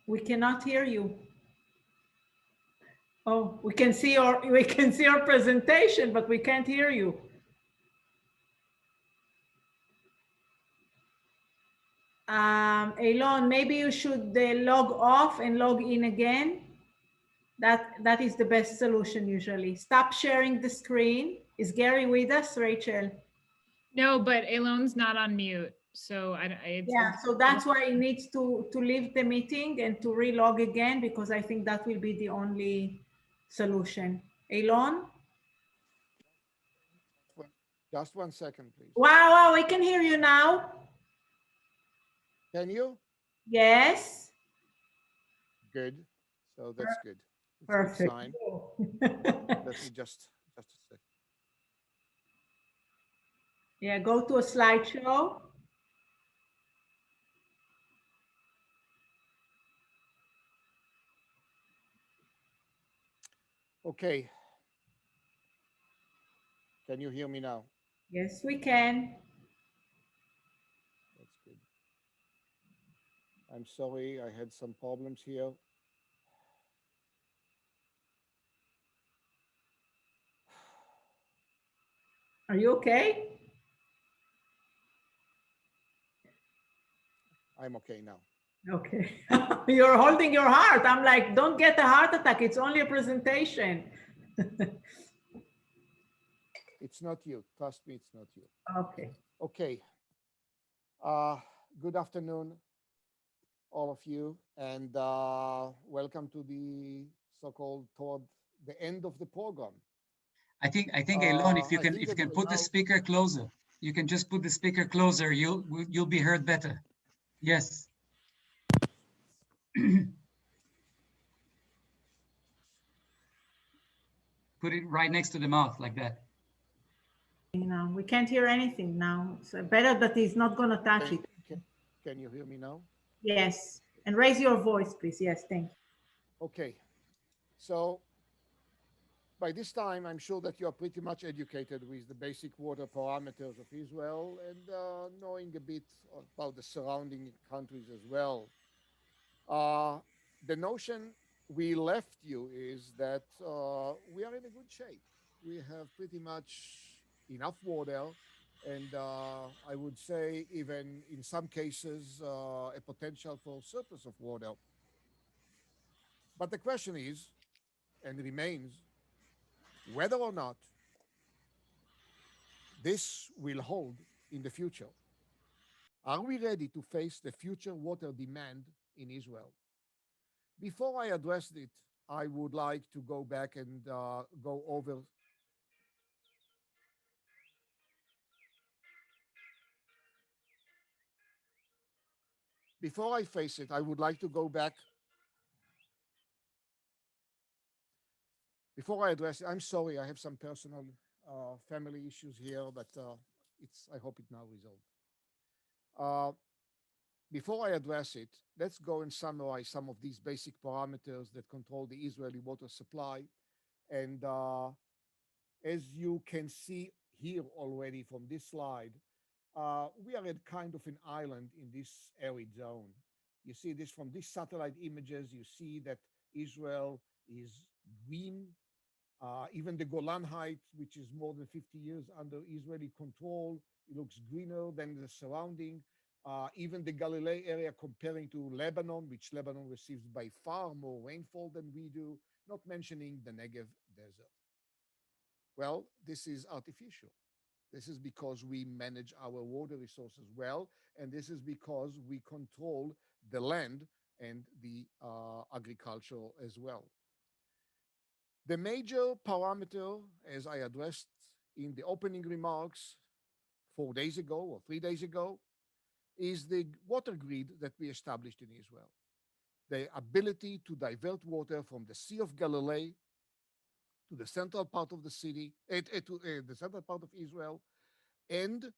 We cannot hear you. Oh, we can see your presentation, but we can't hear you. Eilon, maybe you should log off and log in again. That is the best solution usually. Stop sharing the screen. Is Gary with us, Rachel? No, but Eilon's not on mute. So so that's why he needs to leave the meeting and to relog again, because I think that will be the only solution. Eilon? Just 1 second, please. Wow, we can hear you now. Can you? Yes. Good. So that's good. It's Perfect. a good sign. Let me just a second. Yeah, go to a slideshow. Okay. Can you hear me now? Yes, we can. That's good. I'm sorry, I had some problems here. Are you okay? I'm okay now. Okay. You're holding your heart. I'm like, don't get a heart attack. It's only a presentation. It's not you. Trust me, it's not you. Okay. Okay. Good afternoon, all of you, and welcome to the so-called toward the end of the program. I think Elon, if you I can think if you that can by put the now- speaker closer, you can just put the speaker closer. You'll be heard better. Yes. Put it right next to the mouth like that. You know, we can't hear anything now. So better that he's not going to touch it. Can you hear me now? Yes. And raise your voice, please. Yes, thank you. Okay. So by this time, I'm sure that you are pretty much educated with the basic water parameters of Israel and knowing a bit about the surrounding countries as well. The notion we left you is that we are in a good shape. We have pretty much enough water, and I would say even in some cases a potential for surplus of water. But the question is, and remains, whether or not this will hold in the future. Are we ready to face the future water demand in Israel? Before I address it, I would like to go back and go over. Before I face it, I would like to go back. Before I address it, I'm sorry, I have some personal family issues here, but I hope it now resolved. Before I address it, let's go and summarize some of these basic parameters that control the Israeli water supply. And as you can see here already from this slide, we are at kind of an island in this arid zone. You see this from these satellite images. You see that Israel is green. Even the Golan Heights, which is more than 50 years under Israeli control, it looks greener than the surrounding. Even the Galilee area comparing to Lebanon, which Lebanon receives by far more rainfall than we do, not mentioning the Negev desert. Well, this is artificial. This is because we manage our water resources well, and this is because we control the land and the agriculture as well. The major parameter, as I addressed in the opening remarks 4 days ago or 3 days ago, is the water grid that we established in Israel. The ability to divert water from the Sea of Galilee to the central part of the city, to the central part of Israel, and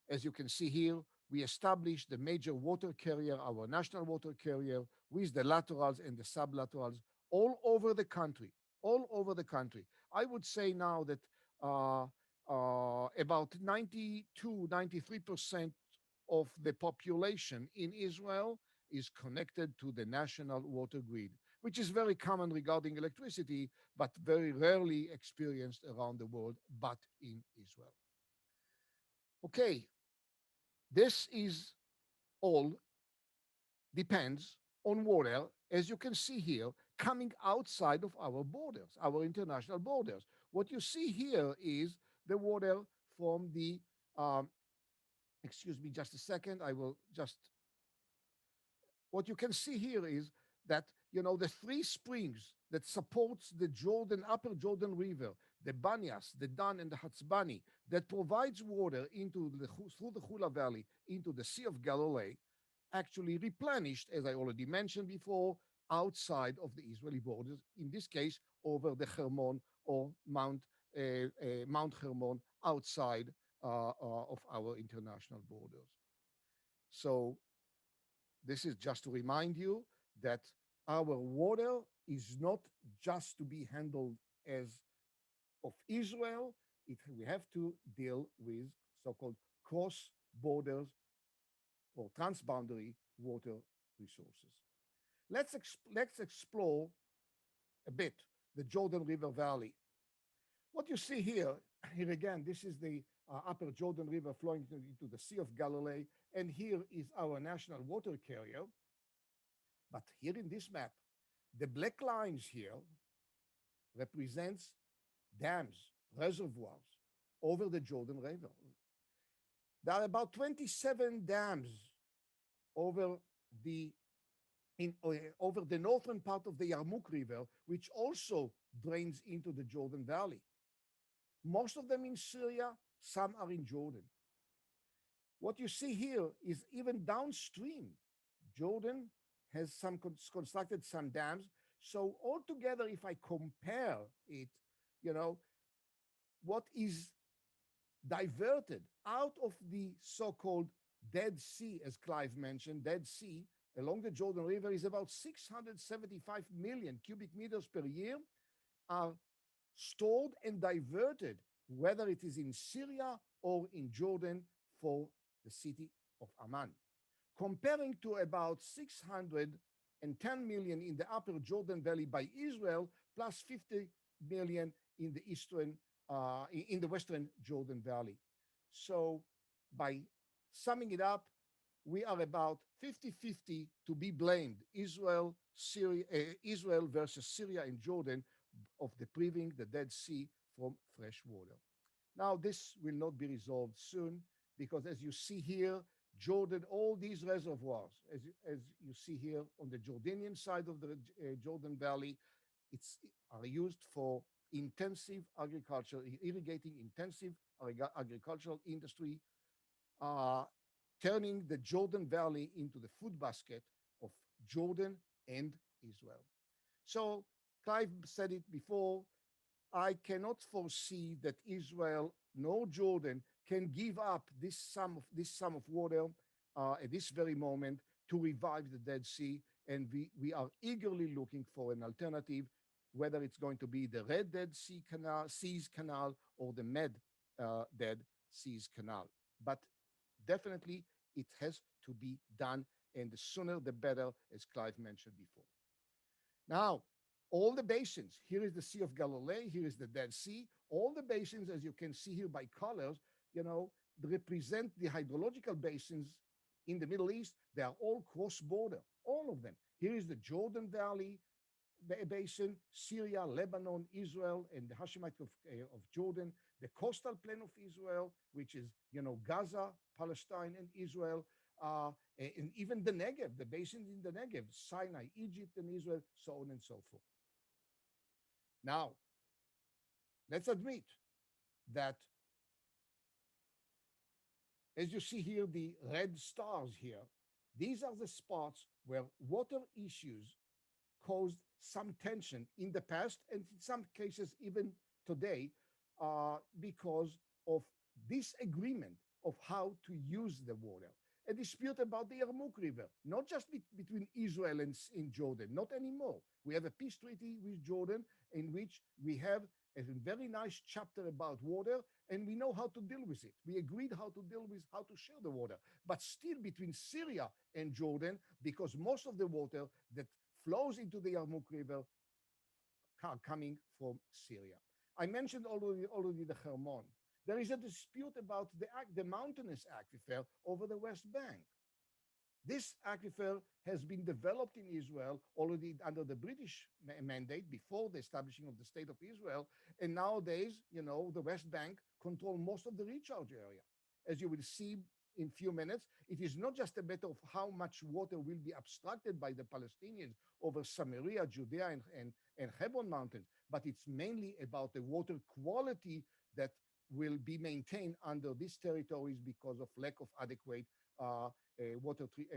as you can see here, we established the major water carrier, our national water carrier, with the laterals and the sublaterals all over the country, all over the country. I would say now that about 92, 93% of the population in Israel is connected to the national water grid, which is very common regarding electricity, but very rarely experienced around the world, but in Israel. Okay, this is all depends on water, as you can see here, coming outside of our borders, our international borders. What you see here is the water from the, excuse me just a second, I will just, what you can see here is that, you know, the three springs that supports the Jordan, upper Jordan River, the Banyas, the Dan, and the Hatzbani, that provides water through the Hula Valley into the Sea of Galilee, actually replenished, as I already mentioned before, outside of the Israeli borders, in this case, over the Hermon or Mount Hermon, outside of our international borders. So this is just to remind you that our water is not just to be handled as of Israel. We have to deal with so-called cross borders or transboundary water resources. Let's explore a bit the Jordan River Valley. What you see here again, this is the upper Jordan River flowing into the Sea of Galilee. And here is our national water carrier. But here in this map, the black lines here represents dams, reservoirs over the Jordan River. There are about 27 dams over the over the northern part of the Yarmouk River, which also drains into the Jordan Valley. Most of them in Syria, some are in Jordan. What you see here is even downstream, Jordan has constructed some dams. So altogether, if I compare it, what is diverted out of the so-called Dead Sea, as Clive mentioned, Dead Sea, along the Jordan River is about 675 million cubic meters per year are stored and diverted, whether it is in Syria or in Jordan for the city of Amman. Comparing to about 610 million in the upper Jordan Valley by Israel, plus 50 million in the western Jordan Valley. So by summing it up, we are about 50-50 to be blamed, Israel versus Syria and Jordan, of depriving the Dead Sea from fresh water. Now, this will not be resolved soon because as you see here, Jordan, all these reservoirs, as you see here on the Jordanian side of the Jordan Valley, are used for intensive agriculture, irrigating intensive agricultural industry, turning the Jordan Valley into the food basket of Jordan and Israel. So Clive said it before, I cannot foresee that Israel nor Jordan can give up this sum of water at this very moment to revive the Dead Sea. And we are eagerly looking for an alternative, whether it's going to be the Red Dead Sea Canal, Seas Canal, or the Med Dead Seas Canal. But definitely it has to be done, and the sooner the better, as Clive mentioned before. Now, all the basins, here is the Sea of Galilee, here is the Dead Sea, all the basins, as you can see here by colors, represent the hydrological basins in the Middle East. They are all cross-border, all of them. Here is the Jordan Valley Basin, Syria, Lebanon, Israel, and the Hashemite of Jordan, the coastal plain of Israel, which is, Gaza, Palestine, and Israel, and even the Negev, the basins in the Negev, Sinai, Egypt, and Israel, so on and so forth. Now, let's admit that, as you see here, the red stars here, these are the spots where water issues caused some tension in the past, and in some cases even today, because of disagreement of how to use the water. A dispute about the Yarmouk River, not just between Israel and Jordan, not anymore. We have a peace treaty with Jordan in which we have a very nice chapter about water, and we know how to deal with it. We agreed how to deal with how to share the water, but still between Syria and Jordan, because most of the water that flows into the Yarmouk River are coming from Syria. I mentioned already the Hermon. There is a dispute about the mountainous aquifer over the West Bank. This aquifer has been developed in Israel already under the British mandate before the establishing of the State of Israel. And nowadays, the West Bank control most of the recharge area. As you will see in a few minutes, it is not just a matter of how much water will be abstracted by the Palestinians over Samaria, Judea, and Hebron Mountains, but it's mainly about the water quality that will be maintained under these territories because of lack of adequate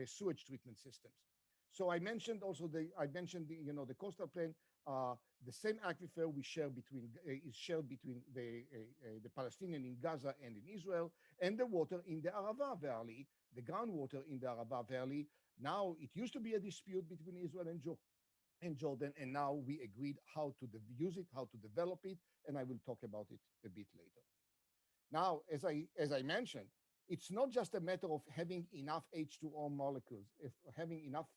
sewage treatment systems. So I mentioned also the coastal plain. The same aquifer we share is shared between the Palestinian in Gaza and in Israel, and the water in the Arava Valley, the groundwater in the Arava Valley. Now it used to be a dispute between Israel and Jordan, and now we agreed how to use it, how to develop it, and I will talk about it a bit later. Now, as I mentioned, it's not just a matter of having enough H2O molecules, having enough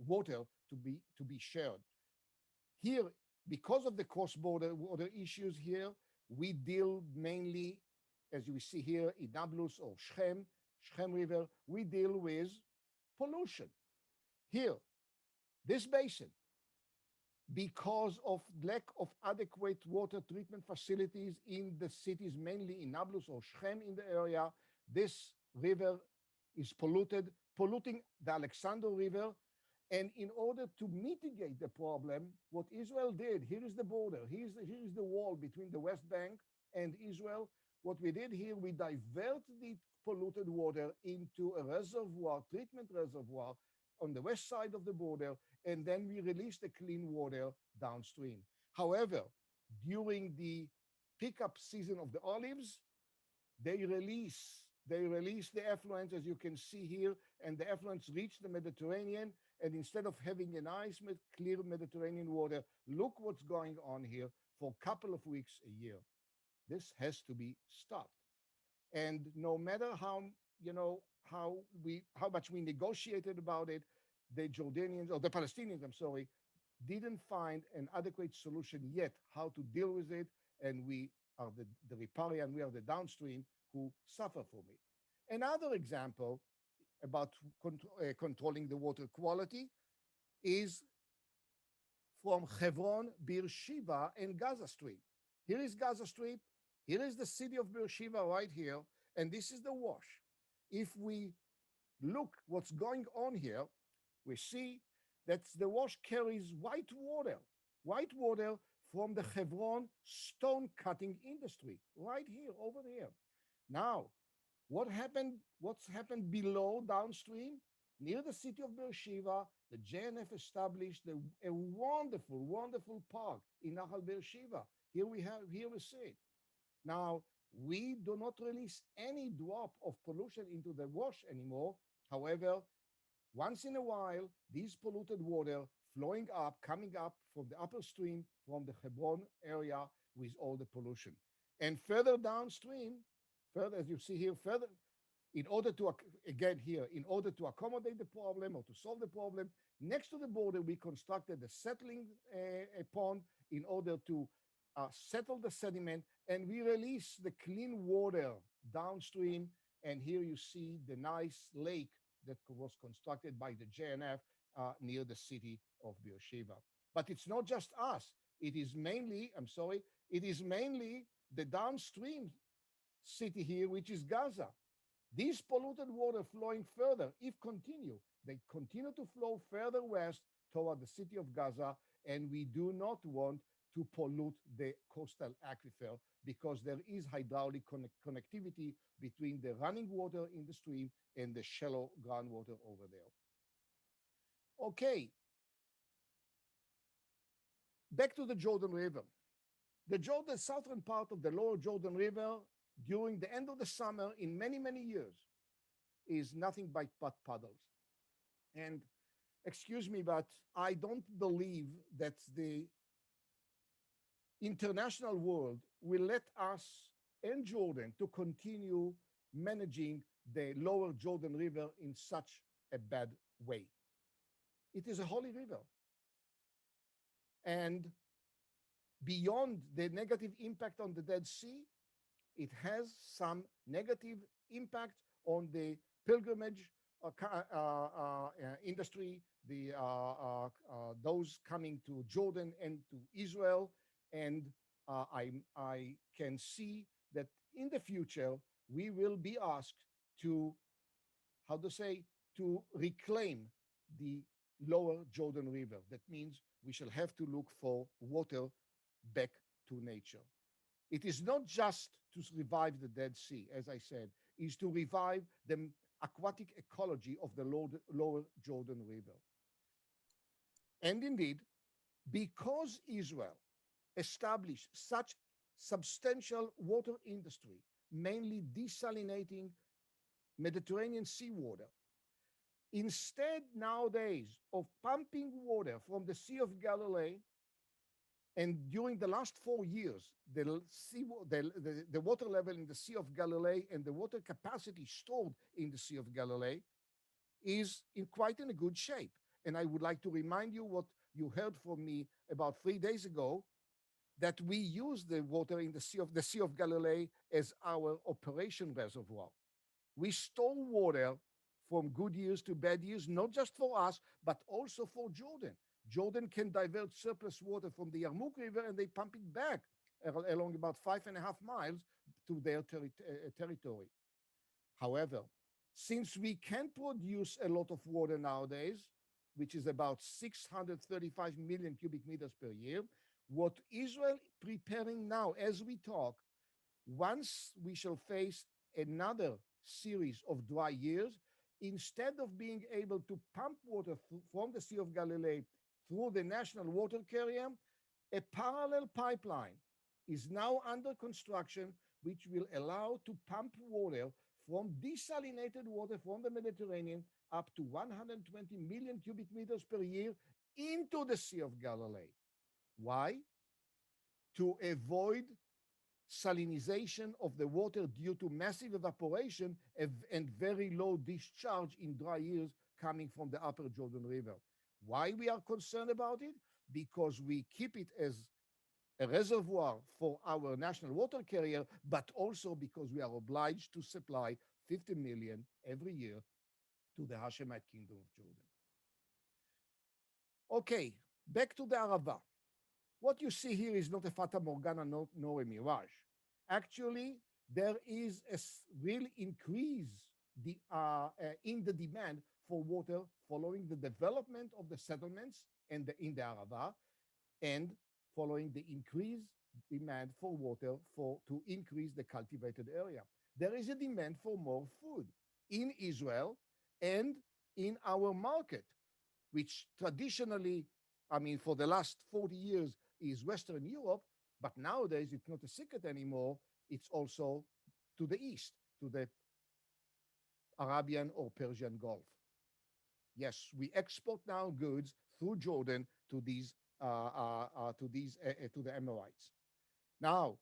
water to be shared. Here, because of the cross-border water issues here, we deal mainly, as you see here, in Nablus or Shechem River, we deal with pollution. Here, this basin, because of lack of adequate water treatment facilities in the cities, mainly in Nablus or Shechem in the area, this river is polluting the Alexander River. And in order to mitigate the problem, what Israel did, here is the border, here is the wall between the West Bank and Israel. What we did here, we divert the polluted water into a reservoir, treatment reservoir on the west side of the border, and then we release the clean water downstream. However, during the pickup season of the olives, they release the effluents, as you can see here, and the effluents reach the Mediterranean. And instead of having a nice, clear Mediterranean water, look what's going on here for a couple of weeks a year. This has to be stopped. And no matter how much we negotiated about it, the Jordanians, or the Palestinians, I'm sorry, didn't find an adequate solution yet how to deal with it. And we are the riparian, we are the downstream who suffer from it. Another example about controlling the water quality is from Hebron, Beersheba, and Gaza Strip. Here is Gaza Strip. Here is the city of Beersheba right here. And this is the wash. If we look what's going on here, we see that the wash carries white water from the Hebron stone cutting industry right here, over here. Now, what's happened below, downstream, near the city of Beersheba? The JNF established a wonderful, wonderful park in Nahal Beersheba. Here we see it. Now, we do not release any drop of pollution into the wash anymore. However, once in a while, these polluted water coming up from the upper stream, from the Hebron area with all the pollution. And further downstream, as you see here, in order to accommodate the problem or to solve the problem, next to the border, we constructed a settling pond in order to settle the sediment, and we release the clean water downstream. And here you see the nice lake that was constructed by the JNF near the city of Beersheba. But it's not just us. It is mainly the downstream city here, which is Gaza. These polluted water flowing further, they continue to flow further west toward the city of Gaza, and we do not want to pollute the coastal aquifer because there is hydraulic connectivity between the running water in the stream and the shallow groundwater over there. Okay, back to the Jordan River. The southern part of the lower Jordan River during the end of the summer in many, many years is nothing but puddles. And excuse me, but I don't believe that the international world will let us and Jordan to continue managing the lower Jordan River in such a bad way. It is a holy river. And beyond the negative impact on the Dead Sea, it has some negative impact on the pilgrimage industry, those coming to Jordan and to Israel. And I can see that in the future, we will be asked to, to reclaim the lower Jordan River. That means we shall have to look for water back to nature. It is not just to revive the Dead Sea, as I said, is to revive the aquatic ecology of the lower Jordan River. And indeed, because Israel established such substantial water industry, mainly desalinating Mediterranean seawater, instead nowadays of pumping water from the Sea of Galilee, and during the last 4 years, the water level in the Sea of Galilee and the water capacity stored in the Sea of Galilee is quite in a good shape. And I would like to remind you what you heard from me about 3 days ago, that we use the water in the Sea of Galilee as our operation reservoir. We store water from good years to bad years, not just for us, but also for Jordan. Jordan can divert surplus water from the Yarmouk River and they pump it back along about 5.5 miles to their territory. However, since we can produce a lot of water nowadays, which is about 635 million cubic meters per year, what Israel preparing now as we talk, once we shall face another series of dry years, instead of being able to pump water from the Sea of Galilee through the national water carrier, a parallel pipeline is now under construction, which will allow to pump water from desalinated water from the Mediterranean up to 120 million cubic meters per year into the Sea of Galilee. Why? To avoid salinization of the water due to massive evaporation and very low discharge in dry years coming from the upper Jordan River. Why we are concerned about it? Because we keep it as a reservoir for our national water carrier, but also because we are obliged to supply 50 million every year to the Hashemite Kingdom of Jordan. Okay, back to the Arava. What you see here is not a Fata Morgana nor a mirage. Actually, there is a real increase in the demand for water following the development of the settlements in the Arava and following the increased demand for water to increase the cultivated area. There is a demand for more food in Israel and in our market, which traditionally, for the last 40 years is Western Europe, but nowadays it's not a secret anymore. It's also to the east, to the Arabian or Persian Gulf. Yes, we export now goods through Jordan to the Emirates. Now,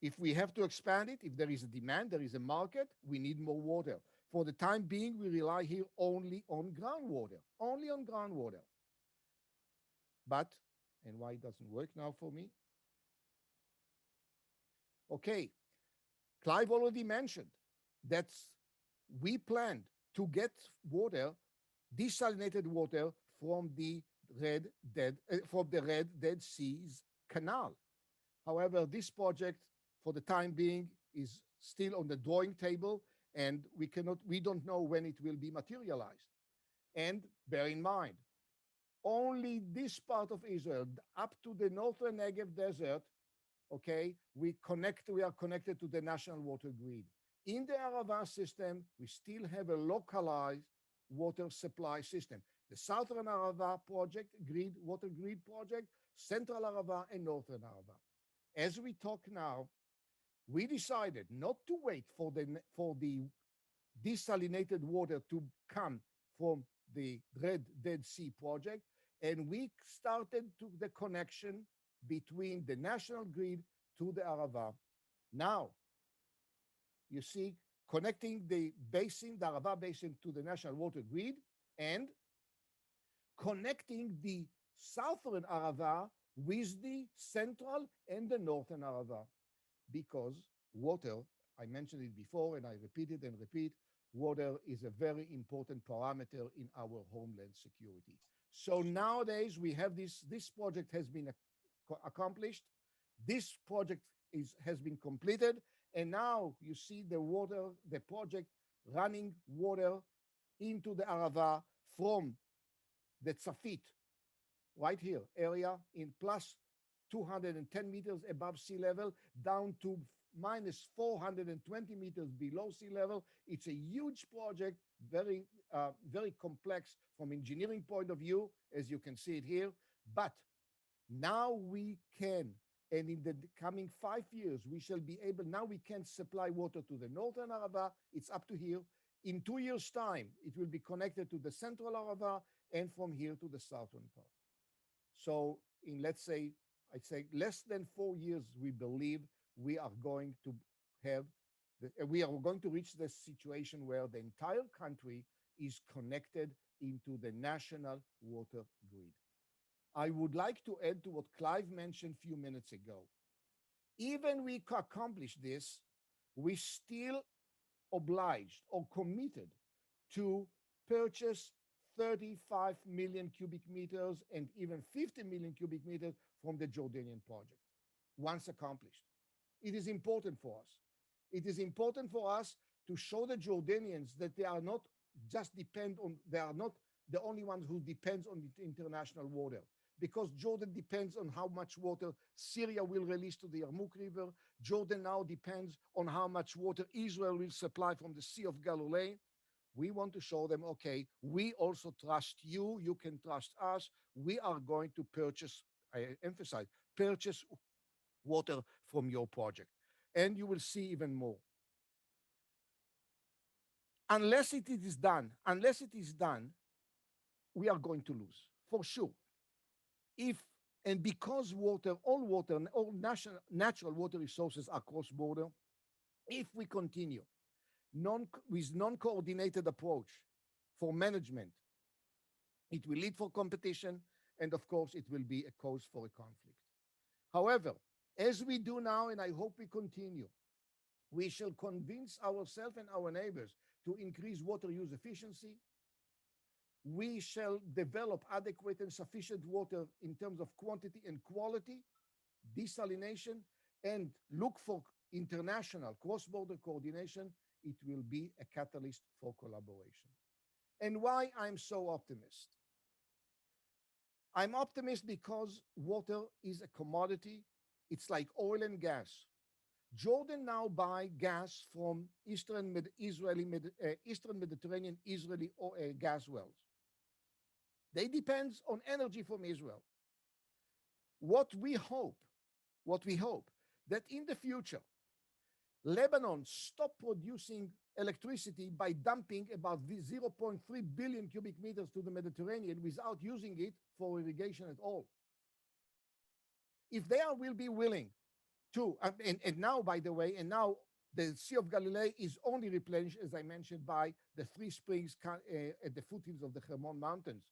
if we have to expand it, if there is a demand, there is a market, we need more water. For the time being, we rely here only on groundwater, only on groundwater. But, and why it doesn't work now for me? Okay, Clive already mentioned that we planned to get water, desalinated water from the Red Dead Sea's canal. However, this project, for the time being, is still on the drawing table, and we don't know when it will be materialized. And bear in mind, only this part of Israel, up to the northern Negev desert, okay, we are connected to the national water grid. In the Arava system, we still have a localized water supply system. The Southern Arava project, water grid project, Central Arava, and Northern Arava. As we talk now, we decided not to wait for the desalinated water to come from the Red Dead Sea project, and we started the connection between the national grid to the Arava. Now, you see, connecting the basin, the Arava basin, to the national water grid, and connecting the southern Arava with the central and the northern Arava. Because water, I mentioned it before and I repeat it and repeat, water is a very important parameter in our homeland security. So nowadays we have this project has been accomplished. This project has been completed. And now you see the project running water into the Arava from the Tzafit, right here, area in plus 210 meters above sea level, down to minus 420 meters below sea level. It's a huge project, very, very complex from engineering point of view, as you can see it here. But now we can, and in the coming 5 years, we shall be able, now we can supply water to the Northern Arava. It's up to here. In 2 years' time, it will be connected to the Central Arava and from here to the southern part. So in, let's say, I'd say less than 4 years, we believe we are going to reach the situation where the entire country is connected into the national water grid. I would like to add to what Clive mentioned a few minutes ago. Even we accomplish this, we still obliged or committed to purchase 35 million cubic meters and even 50 million cubic meters from the Jordanian project once accomplished. It is important for us. It is important for us to show the Jordanians that they are not they are not the only ones who depends on the international water, because Jordan depends on how much water Syria will release to the Yarmouk River. Jordan now depends on how much water Israel will supply from the Sea of Galilee. We want to show them, okay, we also trust you. You can trust us. We are going to purchase, I emphasize, purchase water from your project. And you will see even more. Unless it is done, we are going to lose, for sure. And because all natural water resources are cross-border, if we continue with non-coordinated approach for management, it will lead for competition, and of course, it will be a cause for a conflict. However, as we do now, and I hope we continue, we shall convince ourselves and our neighbors to increase water use efficiency. We shall develop adequate and sufficient water in terms of quantity and quality, desalination, and look for international cross-border coordination. It will be a catalyst for collaboration. And why I'm so optimistic? I'm optimistic because water is a commodity. It's like oil and gas. Jordan now buy gas from Eastern Mediterranean Israeli gas wells. They depend on energy from Israel. What we hope that in the future, Lebanon stop producing electricity by dumping about 0.3 billion cubic meters to the Mediterranean without using it for irrigation at all. If they will be willing to, and now, by the way, and now the Sea of Galilee is only replenished, as I mentioned, by the 3 springs at the foothills of the Hermon Mountains,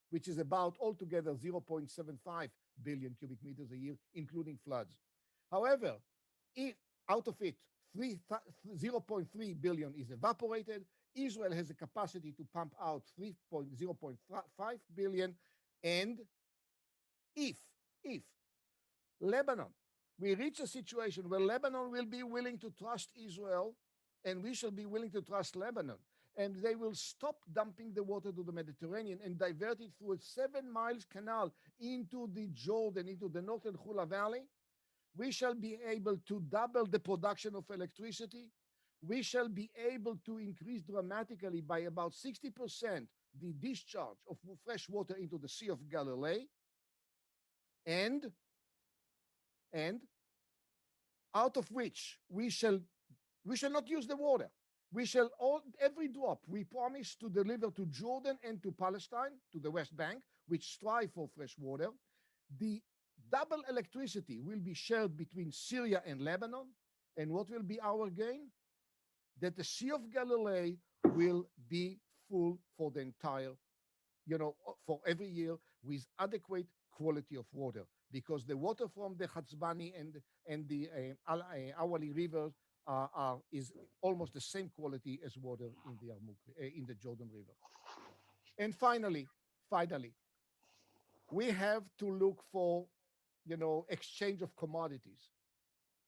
which is about altogether 0.75 billion cubic meters a year, including floods. However, out of it, 0.3 billion is evaporated. Israel has a capacity to pump out 0.5 billion. And if Lebanon, we reach a situation where Lebanon will be willing to trust Israel, and we shall be willing to trust Lebanon, and they will stop dumping the water to the Mediterranean and divert it through a 7-mile canal into the Jordan, into the northern Hula Valley, we shall be able to double the production of electricity. We shall be able to increase dramatically by about 60% the discharge of fresh water into the Sea of Galilee. And out of which we shall not use the water. We shall every drop we promise to deliver to Jordan and to Palestine, to the West Bank, which strive for fresh water. The double electricity will be shared between Syria and Lebanon. And what will be our gain? That the Sea of Galilee will be full for the entire, for every year with adequate quality of water, because the water from the Hatzbani and the Awali rivers is almost the same quality as water in the Jordan River. And finally, we have to look for, exchange of commodities.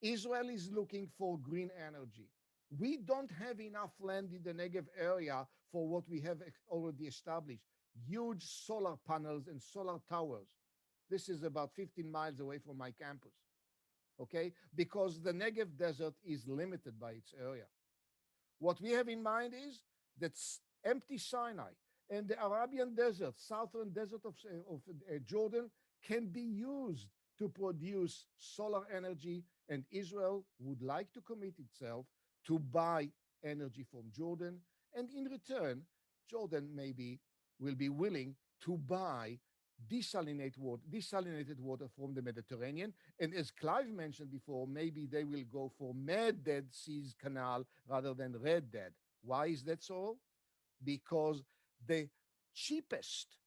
Israel is looking for green energy. We don't have enough land in the Negev area for what we have already established. Huge solar panels and solar towers. This is about 15 miles away from my campus, okay? Because the Negev desert is limited by its area. What we have in mind is that empty Sinai and the Arabian desert, southern desert of Jordan, can be used to produce solar energy, and Israel would like to commit itself to buy energy from Jordan, and in return, Jordan maybe will be willing to buy desalinated water from the Mediterranean. And as Clive mentioned before, maybe they will go for Med Dead Seas Canal rather than Red Dead. Why is that so? Because the cheapest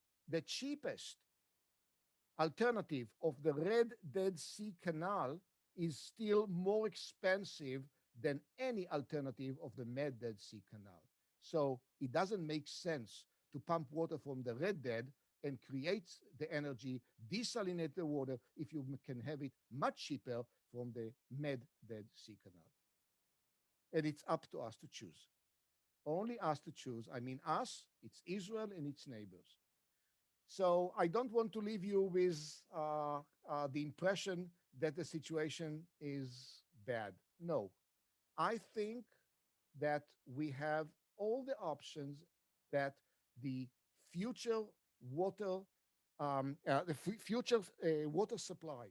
alternative of the Red Dead Sea Canal is still more expensive than any alternative of the Mad Dead Sea Canal. So it doesn't make sense to pump water from the Red Dead and create the energy, desalinate the water, if you can have it much cheaper from the Mad Dead Sea Canal. And it's up to us to choose. Only us to choose. I mean us, it's Israel and its neighbors. So I don't want to leave you with the impression that the situation is bad. No, I think that we have all the options that the future water, water supply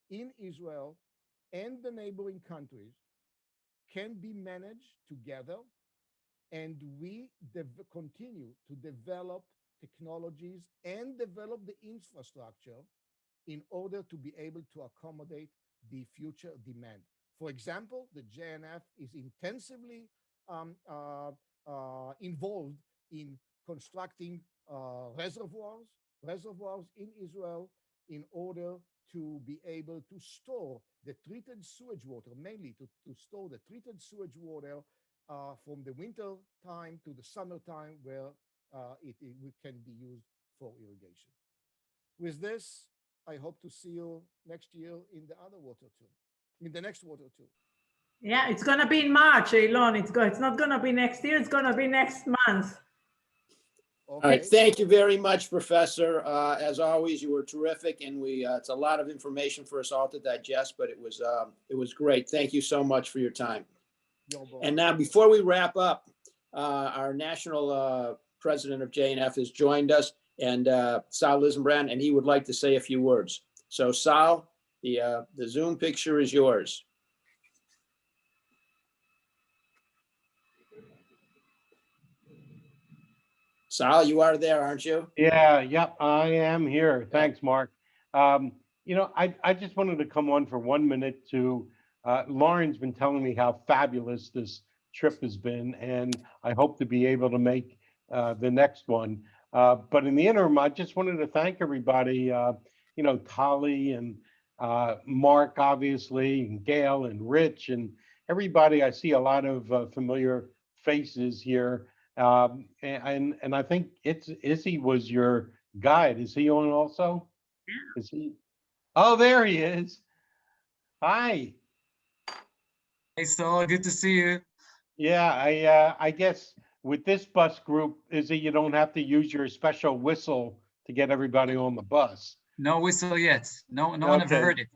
in Israel and the neighboring countries can be managed together, and we continue to develop technologies and develop the infrastructure in order to be able to accommodate the future demand. For example, the JNF is intensively involved in constructing reservoirs in Israel in order to be able to store the treated sewage water, mainly to store the treated sewage water from the winter time to the summertime, where it can be used for irrigation. With this, I hope to see you next year in the other water too, in the next water too. Yeah, it's gonna be in March, Elon. It's not gonna be next year. It's gonna be next month. All right, thank you very much, Professor. As always, you were terrific, and it's a lot of information for us all to digest, but it was great. Thank you so much for your time. And now, before we wrap up, our national president of JNF has joined us, and Sal Lisenbrand, and he would like to say a few words. So, Sal, the Zoom picture is yours. Sal, you are there, aren't you? Yeah, yep, I am here. Thanks, Mark. You know, I just wanted to come on for 1 minute to, Lauren's been telling me how fabulous this trip has been, and I hope to be able to make the next one. But in the interim, I just wanted to thank everybody, you know, Tali and Mark, obviously, and Gail and Rich and everybody. I see a lot of familiar faces here. And I think Izzy was your guide. Is he on also? Yeah. Is he? Oh, there he is. Hi. Hey, Saul, good to see you. Yeah, I guess with this bus group, Izzy, you don't have to use your special whistle to get everybody on the bus. No whistle yet. No one ever heard it.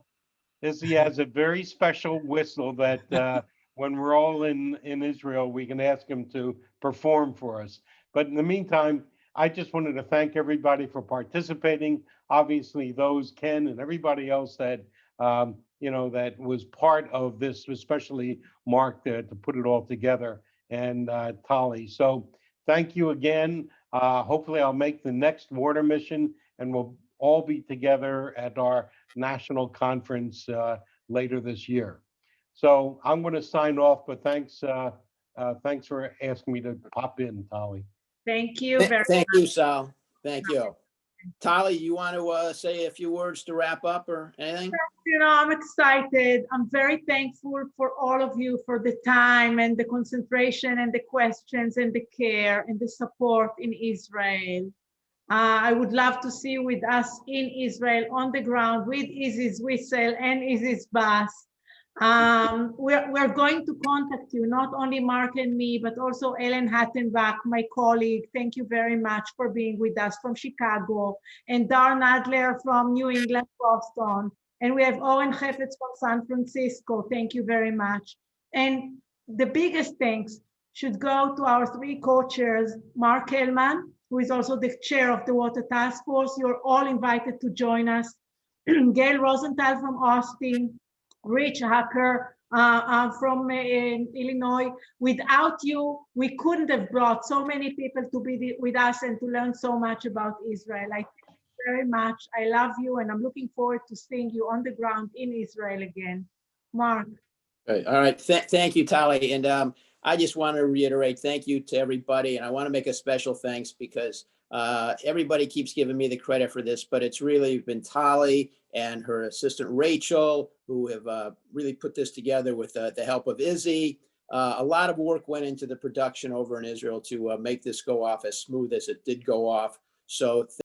Izzy has a very special whistle that when we're all in Israel, we can ask him to perform for us. But in the meantime, I just wanted to thank everybody for participating. Obviously, those Ken and everybody else that you know, that was part of this, especially Mark, to put it all together, and Tali. So thank you again. Hopefully, I'll make the next water mission, and we'll all be together at our national conference later this year. So I'm going to sign off, but thanks for asking me to pop in, Tali. Thank you very much. Thank you, Sal. Thank you. Tali, you want to say a few words to wrap up or anything? You know, I'm excited. I'm very thankful for all of you for the time and the concentration and the questions and the care and the support in Israel. I would love to see you with us in Israel on the ground with Izzy's whistle and Izzy's bus. We're going to contact you, not only Mark and me, but also Ellen Hattenbach, my colleague. Thank you very much for being with us from Chicago, and Darn Adler from New England, Boston. And we have Oren Hefetz from San Francisco. Thank you very much. And the biggest thanks should go to our three co-chairs, Mark Hellman, who is also the chair of the Water Task Force. You're all invited to join us. Gail Rosenthal from Austin, Rich Hacker from Illinois. Without you, we couldn't have brought so many people to be with us and to learn so much about Israel. I thank you very much. I love you, and I'm looking forward to seeing you on the ground in Israel again. Mark. All right. Thank you, Tali. And I just want to reiterate thank you to everybody. And I want to make a special thanks because Everybody keeps giving me the credit for this, but it's really been Tali and her assistant Rachel who have really put this together with the help of Izzy. A lot of work went into the production over in Israel to make this go off as smooth as it did go off. So